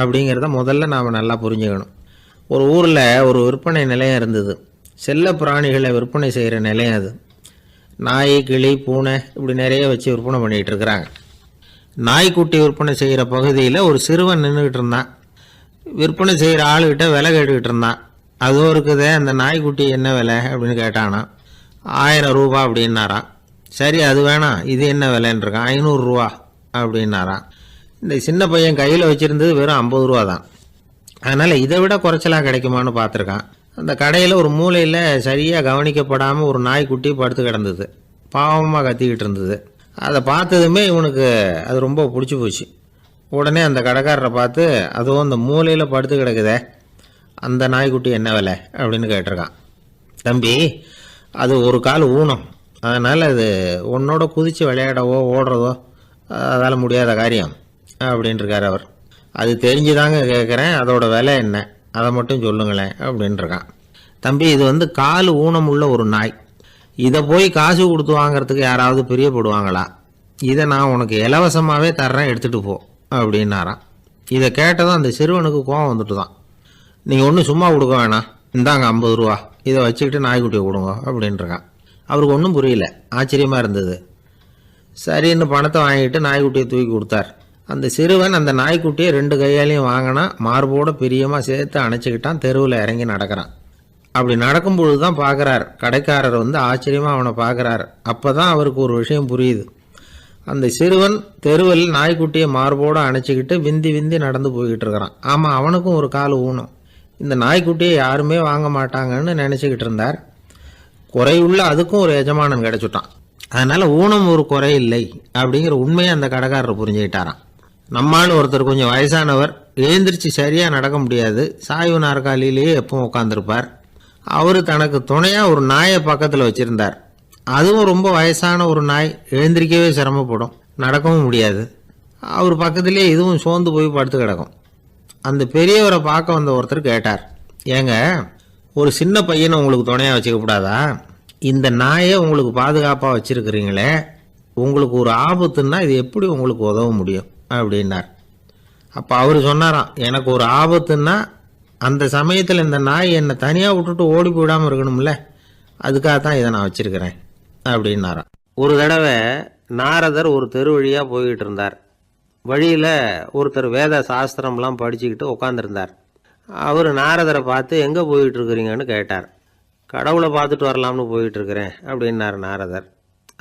அப்படிங்கிறத முதல்ல நாம் நல்லா புரிஞ்சுக்கணும். ஒரு ஊரில் ஒரு விற்பனை நிலையம் இருந்தது. செல்ல பிராணிகளை விற்பனை செய்கிற நிலையம் அது. நாய், கிளி, பூனை இப்படி நிறைய வச்சு விற்பனை பண்ணிகிட்டு இருக்கிறாங்க. நாய்க்குட்டி விற்பனை செய்கிற பகுதியில் ஒரு சிறுவன் நின்றுக்கிட்டு இருந்தான். விற்பனை செய்கிற ஆளுகிட்ட விலை கேட்டுக்கிட்டு இருந்தான். அதுவும் இருக்குதே, அந்த நாய்க்குட்டி என்ன விலை அப்படின்னு கேட்டானா. 1000 ரூபா அப்படின்னாரான். சரி, அது வேணாம், இது என்ன விலைன்னு இருக்கான். 500 ரூபா அப்படின்னாரான். இந்த சின்ன பையன் கையில் வச்சுருந்தது வெறும் 50 ரூபா தான். அதனால் இதை விட குறைச்சலாக கிடைக்குமான்னு பார்த்துருக்கான். அந்த கடையில் ஒரு மூலையில் சரியாக கவனிக்கப்படாமல் ஒரு நாய்க்குட்டி படுத்து கிடந்தது. பாவமாக கத்திக்கிட்டு இருந்தது. அதை பார்த்ததுமே இவனுக்கு அது ரொம்ப பிடிச்சி போச்சு. உடனே அந்த கடைக்காரரை பார்த்து, அதுவும் அந்த மூலையில் படுத்து கிடக்குதே அந்த நாய்க்குட்டி என்ன விலை அப்படின்னு கேட்டிருக்கான். தம்பி, அது ஒரு கால் ஊனம், அதனால் அது உன்னோட குதித்து விளையாடவோ ஓடுறதோ அதால் முடியாத காரியம் அப்படின்ட்டுருக்கார் அவர். அது தெரிஞ்சுதாங்க கேட்குறேன், அதோட விலை என்ன அதை மட்டும் சொல்லுங்களேன் அப்படின்ட்டுருக்கான். தம்பி, இது கால் ஊனம் உள்ள ஒரு நாய். இதை போய் காசு கொடுத்து வாங்கிறதுக்கு யாராவது பிரியப்படுவாங்களா? இதை நான் உனக்கு இலவசமாகவே தர்றேன், எடுத்துகிட்டு போ அப்படின்னாரான். இதை கேட்டதும் அந்த சிறுவனுக்கு கோபம் வந்துட்டு தான். நீங்கள் ஒன்றும் சும்மா கொடுக்க வேணாம், இந்தாங்க 50 ரூபா, இதை வச்சுக்கிட்டு நாய்க்குட்டியை கொடுங்க அப்படின்ட்டுருக்கான். அவருக்கு ஒன்றும் புரியல, ஆச்சரியமாக இருந்தது. சரின்னு பணத்தை வாங்கிட்டு நாய்க்குட்டியை தூக்கி கொடுத்தார். அந்த சிறுவன் அந்த நாய்க்குட்டியை 2 கையாலையும் வாங்கினா, மார்போட பிரியமாக சேர்த்து அணைச்சிக்கிட்டான். தெருவில் இறங்கி நடக்கிறான். அப்படி நடக்கும்பொழுது தான் பார்க்குறார், கடைக்காரர் ஆச்சரியமாக அவனை பார்க்குறார். அப்போ தான் அவருக்கு ஒரு விஷயம் புரியுது. அந்த சிறுவன் தெருவில் நாய்க்குட்டியை மார்போடு அணைச்சிக்கிட்டு விந்தி விந்தி நடந்து போய்கிட்டு இருக்கிறான். ஆமாம், அவனுக்கும் ஒரு கால் ஊனம். இந்த நாய்க்குட்டியை யாருமே வாங்க மாட்டாங்கன்னு நினச்சிக்கிட்டு இருந்தார். குறையுள்ள அதுக்கும் ஒரு எஜமானன் கிடச்சிட்டான். அதனால் ஊனம் ஒரு குறை இல்லை அப்படிங்கிற உண்மையை அந்த கடைக்காரர் புரிஞ்சுக்கிட்டாராம். நம்மால் ஒருத்தர் கொஞ்சம் வயசானவர், எழுந்திரிச்சு சரியாக நடக்க முடியாது, சாய்வு நாற்காலியிலேயே எப்பவும் உட்காந்துருப்பார். அவர் தனக்கு துணையாக ஒரு நாயை பக்கத்தில் வச்சுருந்தார். அதுவும் ரொம்ப வயசான ஒரு நாய், எழுந்திரிக்கவே சிரமப்படும், நடக்கவும் முடியாது. அவர் பக்கத்திலே இதுவும் சோர்ந்து போய் படுத்து கிடக்கும். அந்த பெரியவரை பார்க்க வந்த ஒருத்தர் கேட்டார், ஏங்க, ஒரு சின்ன பையனை உங்களுக்கு துணையாக வச்சுக்கப்படாதா? இந்த நாயை உங்களுக்கு பாதுகாப்பாக வச்சுருக்கிறீங்களே, உங்களுக்கு ஒரு ஆபத்துன்னா இது எப்படி உங்களுக்கு உதவ முடியும் அப்படின்னார். அப்போ அவர் சொன்னாராம், எனக்கு ஒரு ஆபத்துன்னா அந்த சமயத்தில் இந்த நாய் என்னை தனியாக விட்டுட்டு ஓடி போயிடாமல் இருக்கணும்ல, அதுக்காக தான் இதை நான் வச்சுருக்கிறேன் அப்படின்னாராம். ஒரு தடவை நாரதர் ஒரு தெரு வழியாக போய்கிட்டு இருந்தார். வழியில் ஒருத்தர் வேத சாஸ்திரம்லாம் படிச்சுக்கிட்டு உட்காந்துருந்தார். அவர் நாரதரை பார்த்து, எங்கே போயிட்டுருக்குறீங்கன்னு கேட்டார். கடவுளை பார்த்துட்டு வரலாம்னு போயிட்டுருக்கிறேன் அப்படின்னார் நாரதர்.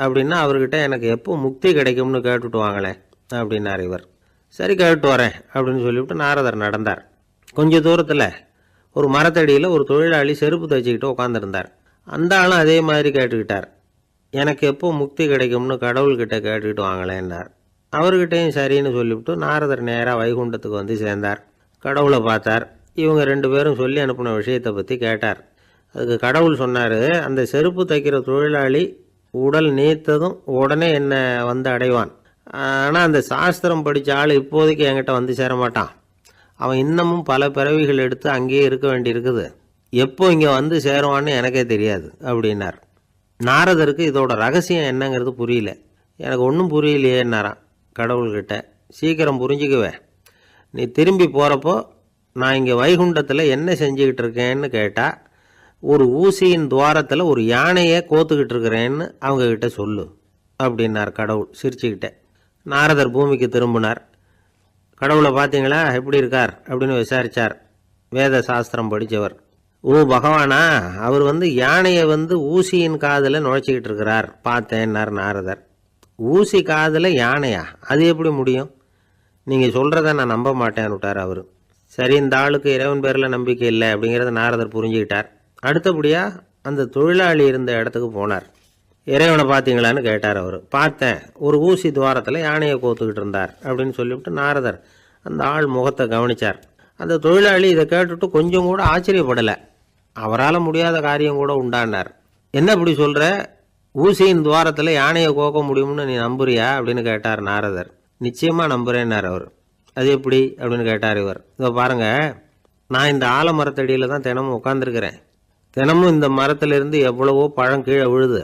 அப்படின்னா அவர்கிட்ட எனக்கு எப்போ முக்தி கிடைக்கும்னு கேட்டுட்டு வாங்களேன் அப்படின்னார் இவர். சரி, கேட்டு வரேன் அப்படின்னு சொல்லிவிட்டு நாரதர் நடந்தார். கொஞ்ச தூரத்தில் ஒரு மரத்தடியில் ஒரு தொழிலாளி செருப்பு தைச்சிக்கிட்டு உட்காந்துருந்தார். அந்த ஆளும் அதே மாதிரி கேட்டுக்கிட்டார், எனக்கு எப்போ முக்தி கிடைக்கும்னு கடவுள்கிட்ட கேட்டுக்கிட்டு வாங்களேன்னார். அவர்கிட்டையும் சரின்னு சொல்லிவிட்டு நாரதர் நேராக வைகுண்டத்துக்கு வந்து சேர்ந்தார். கடவுளை பார்த்தார். இவங்க 2 பேரும் சொல்லி அனுப்பின விஷயத்தை பற்றி கேட்டார். அதுக்கு கடவுள் சொன்னார், அந்த செருப்பு தைக்கிற தொழிலாளி உடல் நீத்ததும் உடனே என்னை வந்து அடைவான். ஆனால் அந்த சாஸ்திரம் படித்த ஆள் இப்போதைக்கு என்கிட்ட வந்து சேரமாட்டான். அவன் இன்னமும் பல பிறவிகள் எடுத்து அங்கேயே இருக்க வேண்டியிருக்குது. எப்போ இங்கே வந்து சேருவான்னு எனக்கே தெரியாது அப்படின்னார். நாரதருக்கு இதோட ரகசியம் என்னங்கிறது புரியல. எனக்கு ஒன்றும் புரியலையேன்னாரான் கடவுள்கிட்ட. சீக்கிரம் புரிஞ்சுக்குவேன், நீ திரும்பி போகிறப்போ நான் இங்கே வைகுண்டத்தில் என்ன செஞ்சுக்கிட்டு இருக்கேன்னு கேட்டால், ஒரு ஊசியின் துவாரத்தில் ஒரு யானையை கோத்துக்கிட்டு இருக்கிறேன்னு அவங்கக்கிட்ட சொல்லு அப்படின்னார் கடவுள் சிரிச்சுக்கிட்டே. நாரதர் பூமிக்கு திரும்பினார். கடவுளை பார்த்தீங்களா, எப்படி இருக்கார் அப்படின்னு விசாரித்தார் வேத சாஸ்திரம் படித்தவர். ஓ பகவானா, அவர் யானையை ஊசியின் காதில் நுழைச்சிக்கிட்டு இருக்கிறார் பார்த்தேன்னார் நாரதர். ஊசி காதில் யானையா, அது எப்படி முடியும்? நீங்கள் சொல்கிறத நான் நம்ப மாட்டேன்னு விட்டார் அவர். சரி, இந்த ஆளுக்கு இறைவன் பேரில் நம்பிக்கை இல்லை அப்படிங்கிறத நாரதர் புரிஞ்சுக்கிட்டார். அடுத்தபடியாக அந்த தொழிலாளி இருந்த இடத்துக்கு போனார். இறைவனை பார்த்தீங்களான்னு கேட்டார் அவர். பார்த்தேன், ஒரு ஊசி துவாரத்தில் யானையை கோத்துக்கிட்டு இருந்தார் அப்படின்னு சொல்லிவிட்டு நாரதர் அந்த ஆள் முகத்தை கவனித்தார். அந்த தொழிலாளி இதை கேட்டுட்டு கொஞ்சம் கூட ஆச்சரியப்படலை. அவரால் முடியாத காரியம் கூட உண்டானார். என்ன இப்படி சொல்கிற, ஊசியின் துவாரத்தில் யானையை கோக்க முடியும்னு நீ நம்புறியா அப்படின்னு கேட்டார் நாரதர். நிச்சயமாக நம்புகிறேன்னார் அவர். அது எப்படி அப்படின்னு கேட்டார் இவர். இதோ பாருங்கள், நான் இந்த ஆலமரத்தடியில் தான் தினமும் உட்காந்துருக்கிறேன். தினமும் இந்த மரத்திலிருந்து எவ்வளவோ பழம் கீழே விழுது.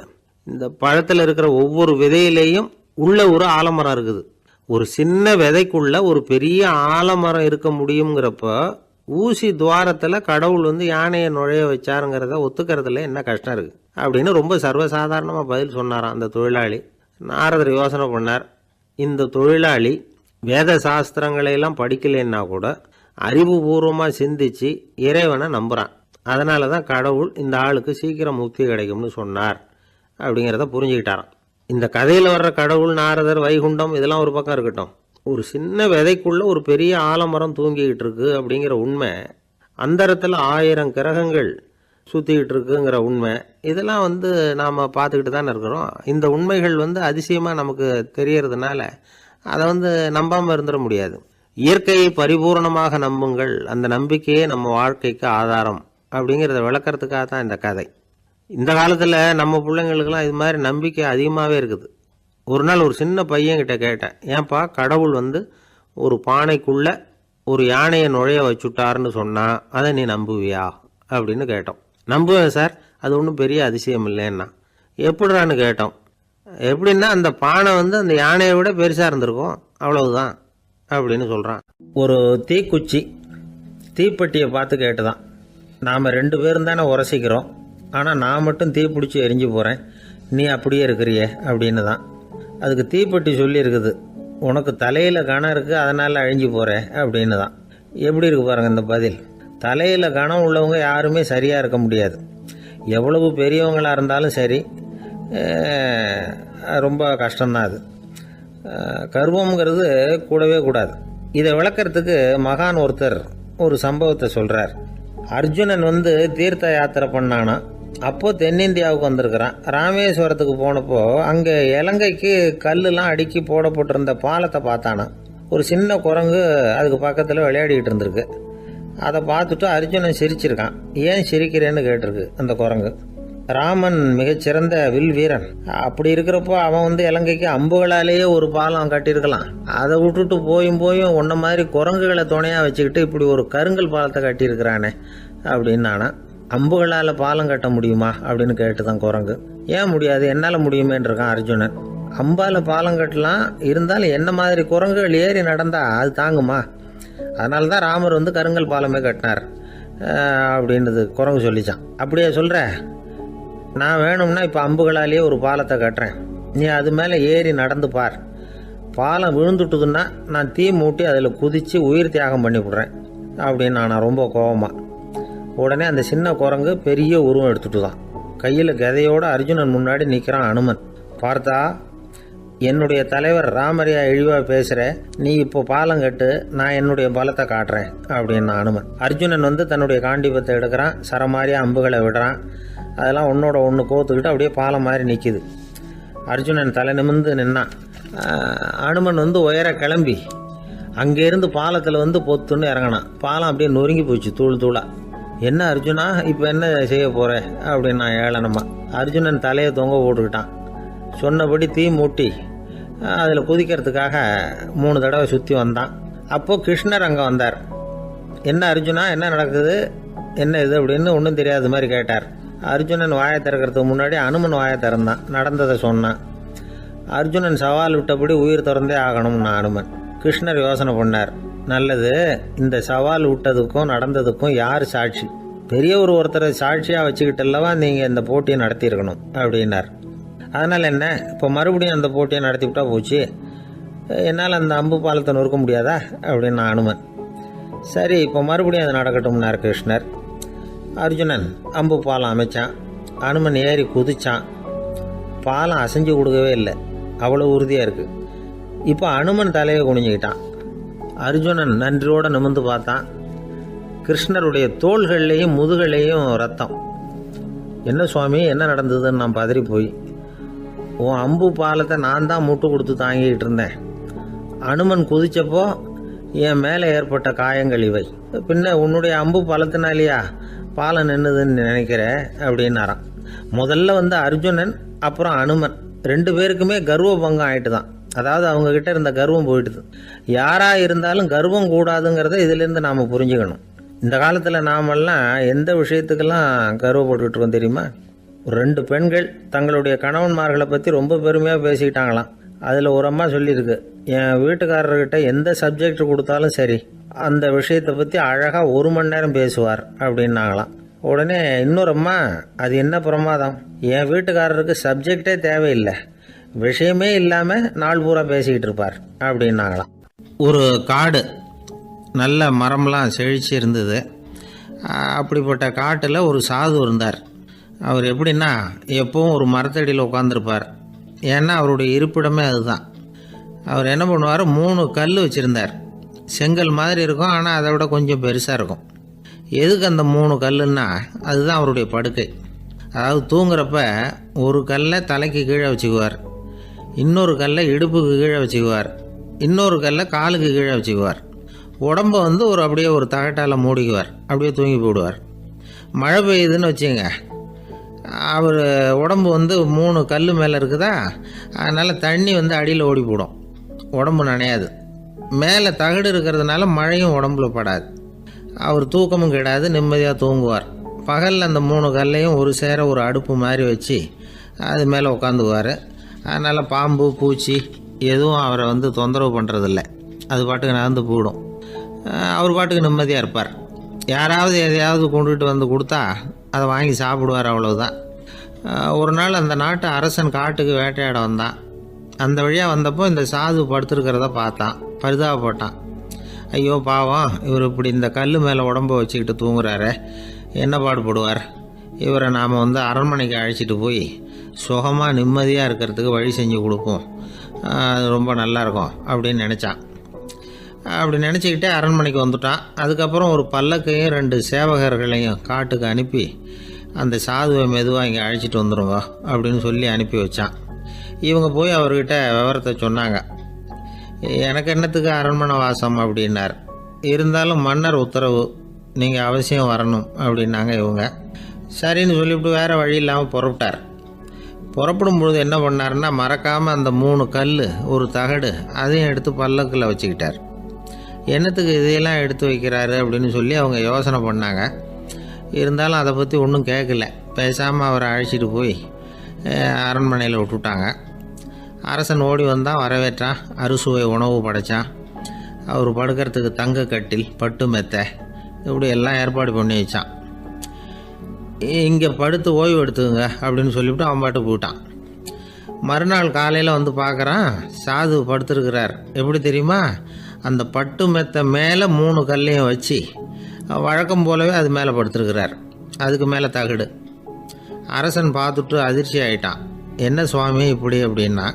இந்த பழத்தில் இருக்கிற ஒவ்வொரு விதையிலேயும் உள்ள ஒரு ஆலமரம் இருக்குது. ஒரு சின்ன விதைக்குள்ள ஒரு பெரிய ஆலமரம் இருக்க முடியுங்கிறப்ப ஊசி துவாரத்தில் கடவுள் வந்து யானையை நுழைய வச்சாருங்கிறத ஒத்துக்கிறதுல என்ன கஷ்டம் இருக்குது அப்படின்னு ரொம்ப சர்வசாதாரணமாக பதில் சொன்னாராம் அந்த தொழிலாளி. நாரதர் யோசனை பண்ணார், இந்த தொழிலாளி வேத சாஸ்திரங்களையெல்லாம் படிக்கலைன்னா கூட அறிவுபூர்வமாக சிந்திச்சு இறைவனை நம்புகிறான். அதனால தான் கடவுள் இந்த ஆளுக்கு சீக்கிரம் முக்தி கிடைக்கும்னு சொன்னார் அப்படிங்கிறத புரிஞ்சுக்கிட்டாராம். இந்த கதையில் வர்ற கடவுள், நாரதர், வைகுண்டம் இதெல்லாம் ஒரு பக்கம் இருக்கட்டும், ஒரு சின்ன விதைக்குள்ளே ஒரு பெரிய ஆலமரம் தூங்கிக்கிட்டு இருக்கு அப்படிங்கிற உண்மை, அந்தரத்தில் 1000 கிரகங்கள் சுற்றிக்கிட்டு இருக்குங்கிற உண்மை, இதெல்லாம் வந்து நாம் பார்த்துக்கிட்டு தானே இருக்கிறோம். இந்த உண்மைகள் வந்து அதிசயமாக நமக்கு தெரியறதுனால அதை வந்து நம்பாமல் இருந்துட முடியாது. இயற்கையை பரிபூர்ணமாக நம்புங்கள், அந்த நம்பிக்கையே நம்ம வாழ்க்கைக்கு ஆதாரம் அப்படிங்கிறத விளக்கறதுக்காக தான் இந்த கதை. இந்த காலத்தில் நம்ம பிள்ளைங்களுக்கெல்லாம் இது மாதிரி நம்பிக்கை அதிகமாகவே இருக்குது. ஒரு நாள் ஒரு சின்ன பையன்கிட்ட கேட்டேன், ஏன்பா கடவுள் வந்து ஒரு பானைக்குள்ளே ஒரு யானையை நுழைய வச்சுட்டாருன்னு சொன்னால் அதை நீ நம்புவியா அப்படின்னு கேட்டோம். நம்புவேன் சார், அது ஒன்றும் பெரிய அதிசயம் இல்லைன்னா. எப்படிறான்னு கேட்டோம். எப்படின்னா அந்த பானை வந்து அந்த யானையை விட பெருசாக இருந்திருக்கும், அவ்வளவுதான் அப்படின்னு சொல்கிறான். ஒரு தீக்குச்சி தீப்பெட்டியை பார்த்து கேட்டுதான், நாம் 2 பேரும் தானே உரசிக்கிறோம், ஆனால் நான் மட்டும் தீ பிடிச்சி எரிஞ்சு போகிறேன், நீ அப்படியே இருக்கிறியே அப்படின்னு தான். அதுக்கு தீப்பெட்டி சொல்லியிருக்குது, உனக்கு தலையில் கணம் இருக்குது அதனால் அழிஞ்சு போகிற அப்படின்னு தான். எப்படி இருக்கு பாருங்கள் இந்த பதில். தலையில் கணம் உள்ளவங்க யாருமே சரியாக இருக்க முடியாது. எவ்வளவு பெரியவங்களாக இருந்தாலும் சரி, ரொம்ப கஷ்டம்தான் அது. கர்வம்ங்கிறது கூடவே கூடாது. இதை விளக்கறதுக்கு மகான் ஒருத்தர் ஒரு சம்பவத்தை சொல்கிறார். அர்ஜுனன் வந்து தீர்த்த யாத்திரை பண்ணானா, அப்போ தென்னிந்தியாவுக்கு வந்திருக்கிறான். ராமேஸ்வரத்துக்கு போனப்போ அங்கே இலங்கைக்கு கல்லுலாம் அடுக்கி போடப்பட்டிருந்த பாலத்தை பார்த்தானா. ஒரு சின்ன குரங்கு அதுக்கு பக்கத்தில் விளையாடிக்கிட்டு இருந்திருக்கு. அதை பார்த்துட்டு அர்ஜுனன் சிரிச்சிருக்கான். ஏன் சிரிக்கிறேன்னு கேட்டிருக்கு அந்த குரங்கு. ராமன் மிகச்சிறந்த வில் வீரன், அப்படி இருக்கிறப்போ அவன் வந்து இலங்கைக்கு அம்புகளாலேயே ஒரு பாலம் கட்டியிருக்கலாம். அதை விட்டுட்டு போயும் உன்ன மாதிரி குரங்குகளை துணையாக வச்சுக்கிட்டு இப்படி ஒரு கருங்கல் பாலத்தை கட்டியிருக்கிறானே அப்படின்னு. நானா அம்புகளால் பாலம் கட்ட முடியுமா அப்படின்னு கேட்டுதான் குரங்கு. ஏன் முடியாது, என்னால் முடியுமேன்னு இருக்கான் அர்ஜுனன். அம்பால் பாலம் கட்டலாம், இருந்தாலும் என்ன மாதிரி குரங்குகள் ஏறி நடந்தா அது தாங்குமா? அதனால தான் ராமர் வந்து கருங்கல் பாலமே கட்டினார் அப்படின்றது குரங்கு சொல்லிச்சான். அப்படியே சொல்கிற, நான் வேணும்னா இப்போ அம்புகளாலேயே ஒரு பாலத்தை கட்டுறேன், நீ அது மேலே ஏறி நடந்து பார். பாலம் விழுந்துட்டுதுன்னா நான் தீ மூட்டி அதில் குதித்து உயிர் தியாகம் பண்ணி விட்றேன் அப்படின்னு நான் ரொம்ப கோபமாக. உடனே அந்த சின்ன குரங்கு பெரிய உருவம் எடுத்துட்டு தான் கையில் கதையோடு அர்ஜுனன் முன்னாடி நிற்கிறான் அனுமன். பார்த்தா, என்னுடைய தலைவர் ராமரையா இழிவாக பேசுகிற, நீ இப்போ பாலம் கட்டு, நான் என்னுடைய பலத்தை காட்டுறேன் அப்படின்னு அனுமன். அர்ஜுனன் வந்து தன்னுடைய காண்டிபத்தை எடுக்கிறான், சரமாரியா அம்புகளை விடுறான். அதெல்லாம் ஒன்றோட ஒன்று கோத்துக்கிட்டு அப்படியே பாலம் மாதிரி நிற்கிது. அர்ஜுனன் தலை நிமிர்ந்து நின்னான். அனுமன் வந்து உயர கிளம்பி அங்கேருந்து பாலத்தில் வந்து பொத்துன்னு இறங்கினான். பாலம் அப்படியே நொறுங்கி போச்சு தூள் தூளாக. என்ன அர்ஜுனா, இப்போ என்ன செய்ய போகிற அப்படின்னு ஏளனமா. அர்ஜுனன் தலையை தொங்க போட்டுக்கிட்டான். சொன்னபடி தீ மூட்டி அதில் குதிக்கிறதுக்காக 3 தடவை சுற்றி வந்தான். அப்போது கிருஷ்ணர் அங்கே வந்தார். என்ன அர்ஜுனா, என்ன நடக்குது, என்ன இது அப்படின்னு ஒன்றும் தெரியாத மாதிரி கேட்டார். அர்ஜுனன் வாயை திறக்கிறதுக்கு முன்னாடி அனுமன் வாயை திறந்தான், நடந்ததை சொன்னான். அர்ஜுனன் சவால் விட்டபடி உயிர் திறந்தே ஆகணும்னு அனுமன். கிருஷ்ணர் யோசனை பண்ணார். நல்லது, இந்த சவால் விட்டதுக்கும் நடந்ததுக்கும் யார் சாட்சி? பெரியவர் ஒருத்தரை சாட்சியாக வச்சுக்கிட்டல்லவா நீங்கள் இந்த போட்டியை நடத்தியிருக்கணும் அப்படின்னார். அதனால் என்ன, இப்போ மறுபடியும் அந்த போட்டியை நடத்திவிட்டா போச்சு, என்னால் அந்த அம்பு பாலத்தை நொறுக்க முடியாதா அப்படின்னு அனுமன். சரி, இப்போ மறுபடியும் அது நடக்கட்டும்னார் கிருஷ்ணர். அர்ஜுனன் அம்பு பாலம் அமைச்சான். அனுமன் ஏறி குதிச்சான். பாலம் அசைஞ்சு கொடுக்கவே இல்லை, அவ்வளோ உறுதியாக இருக்குது. இப்போ அனுமன் தலையை குனிஞ்சிக்கிட்டான். அர்ஜுனன் நன்றியோடு நிமிர்ந்து பார்த்தான். கிருஷ்ணருடைய தோள்கள்லேயும் முதுகள்லேயும் ரத்தம். என்ன சுவாமி, என்ன நடந்ததுன்னு நான் பதறி போய், உன் அம்பு பாலத்தை நான் தான் முட்டு கொடுத்து தாங்கிக்கிட்டு இருந்தேன். அனுமன் குதிச்சப்போ என் மேலே ஏற்பட்ட காயங்கள் இவை. பின்ன உன்னுடைய அம்பு பாலத்தினாலேயா பாலம் நின்றுதுன்னு நினைக்கிற அப்படின்னாராம். முதல்ல வந்து அர்ஜுனன், அப்புறம் அனுமன் 2 பேருக்குமே கர்வ பங்கம் ஆயிட்டு தான். அதாவது அவங்கக்கிட்ட இருந்த கர்வம் போயிட்டுது. யாராக இருந்தாலும் கர்வம் கூடாதுங்கிறத இதிலேருந்து நாம் புரிஞ்சுக்கணும். இந்த காலத்தில் நாமெல்லாம் எந்த விஷயத்துக்கெல்லாம் கர்வப்பட்டுக்கிட்டு இருக்கோம் தெரியுமா? 2 பெண்கள் தங்களுடைய கணவன்மார்களை பற்றி ரொம்ப பெருமையாக பேசிக்கிட்டாங்களாம். அதில் ஒரு அம்மா சொல்லியிருக்கு, என் வீட்டுக்காரர்கிட்ட எந்த சப்ஜெக்ட் கொடுத்தாலும் சரி அந்த விஷயத்தை பற்றி அழகாக 1 மணி நேரம் பேசுவார் அப்படின்னாங்களாம். உடனே இன்னொரு அம்மா, அது என்ன பிரமாதம், என் வீட்டுக்காரருக்கு சப்ஜெக்டே தேவையில்லை, விஷயமே இல்லாமல் நாள் பூரா பேசிக்கிட்டு இருப்பார் அப்படின்னாங்களாம். ஒரு காடு, நல்ல மரம்லாம் செழிச்சு இருந்தது. அப்படிப்பட்ட காட்டில் ஒரு சாது இருந்தார். அவர் எப்படின்னா எப்பவும் ஒரு மரத்தடியில் உட்காந்துருப்பார். ஏன்னா அவருடைய இருப்பிடமே அதுதான். அவர் என்ன பண்ணுவார், 3 கல் வச்சுருந்தார். செங்கல் மாதிரி இருக்கும், ஆனால் அதை விட கொஞ்சம் பெருசாக இருக்கும். எதுக்கு அந்த 3 கல்லுன்னா அதுதான் அவருடைய படுக்கை. அதாவது தூங்குறப்ப ஒரு கல்லை தலைக்கு கீழே வச்சுக்குவார், இன்னொரு கல்லை இடுப்புக்கு கீழே வச்சுக்குவார், இன்னொரு கல்லை காலுக்கு கீழே வச்சுக்குவார். உடம்பை அப்படியே ஒரு தகட்டால் மூடிக்குவார், அப்படியே தூங்கி போடுவார். மழை பெய்யுதுன்னு வச்சுங்க, அவர் உடம்பு 3 கல் மேலே இருக்குதா, அதனால் தண்ணி அடியில் ஓடி போடும், உடம்பு நனையாது. மேலே தகடு இருக்கிறதுனால மழையும் உடம்புல படாது. அவர் தூக்கமும் கிடாது, நிம்மதியாக தூங்குவார். பகலில் அந்த 3 கல்லையும் ஒரு சேர ஒரு அடுப்பு மாதிரி வச்சு அது மேலே உட்காந்துக்குவார். அதனால் பாம்பு பூச்சி எதுவும் அவரை தொந்தரவு பண்ணுறதில்ல, அது பாட்டுக்கு நடந்து போயிடும். அவர் பாட்டுக்கு நிம்மதியாக இருப்பார். யாராவது எதையாவது கொண்டுகிட்டு கொடுத்தா அதை வாங்கி சாப்பிடுவார், அவ்வளவுதான். ஒரு நாள் அந்த நாட்டு அரசன் காட்டுக்கு வேட்டையாட வந்தான். அந்த வழியாக வந்தப்போ இந்த சாது படுத்துருக்கிறத பார்த்தான், பரிதாபப்பட்டான். ஐயோ பாவம், இவர் இப்படி இந்த கல் மேலே உடம்பை வச்சுக்கிட்டு தூங்குறாரு, என்ன பாடுபடுவார், இவரை நாம் அரண்மனைக்கு அழைச்சிட்டு போய் சுகமாக நிம்மதியாக இருக்கிறதுக்கு வழி செஞ்சு கொடுப்போம், அது ரொம்ப நல்லாயிருக்கும் அப்படின்னு நினச்சான். அப்படி நினச்சிக்கிட்டே அரண்மனைக்கு வந்துட்டான். அதுக்கப்புறம் ஒரு பல்லக்கையும் 2 சேவகர்களையும் காட்டுக்கு அனுப்பி அந்த சாதுவை மெதுவாக இங்கே அழைச்சிட்டு வந்துடுங்க அப்படின்னு சொல்லி அனுப்பி வச்சான். இவங்க போய் அவர்கிட்ட விவரத்தை சொன்னாங்க. எனக்கு என்னத்துக்கு அரண்மனை வாசம் அப்படின்னார். இருந்தாலும் மன்னர் உத்தரவு, நீங்கள் அவசியம் வரணும் அப்படின்னாங்க இவங்க. சரின்னு சொல்லிவிட்டு வேறு வழி இல்லாமல் புறப்பட்டார். புறப்படும் பொழுது என்ன பண்ணாருன்னா, மறக்காமல் அந்த 3 கல் ஒரு தகடு அதையும் எடுத்து பல்லக்கில் வச்சுக்கிட்டார். என்னத்துக்கு இதையெல்லாம் எடுத்து வைக்கிறாரு அப்படின்னு சொல்லி அவங்க யோசனை பண்ணாங்க. இருந்தாலும் அதை பற்றி ஒன்றும் கேட்கல. பேசாமல் அவரை அழைச்சிட்டு போய் அரண்மனையில் விட்டுட்டாங்க. அரசன் ஓடி வந்தான், வரவேற்றான், அறுசுவை உணவு படைத்தான். அவர் படுக்கிறதுக்கு தங்க கட்டில், பட்டு மெத்தை, இப்படி எல்லாம் ஏற்பாடு பண்ணி வச்சான். இங்கே படுத்து ஓய்வு எடுத்துங்க அப்படின்னு சொல்லிவிட்டு அவன் பாட்டு போயிட்டான். மறுநாள் காலையில் பார்க்குறான், சாது படுத்துருக்கிறார். எப்படி தெரியுமா, அந்த பட்டு மெத்தை மேலே 3 கல்லையும் வச்சு வழக்கம் போலவே அது மேலே படுத்துருக்கிறார். அதுக்கு மேலே தகடு. அரசன் பார்த்துட்டு அதிர்ச்சி ஆகிட்டான். என்ன சுவாமி இப்படி அப்படின்னா,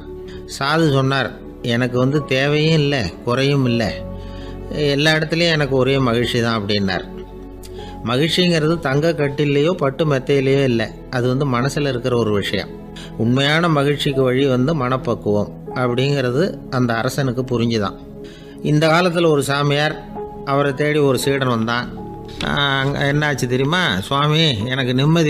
சாது சொன்னார், எனக்கு தேவையும் இல்லை குறையும் இல்லை, எல்லா இடத்துலையும் எனக்கு ஒரே மகிழ்ச்சி தான் அப்படின்னார். மகிழ்ச்சிங்கிறது தங்க கட்டிலேயோ பட்டு மெத்தையிலையோ இல்லை, அது மனசில் இருக்கிற ஒரு விஷயம். உண்மையான மகிழ்ச்சிக்கு வழி மனப்பக்குவம் அப்படிங்கிறது அந்த அரசனுக்கு புரிஞ்சுதான். இந்த காலத்தில் ஒரு சாமியார், அவரை தேடி ஒரு சீடன் வந்தான். என்னாச்சு தெரியுமா, சுவாமி எனக்கு நிம்மதி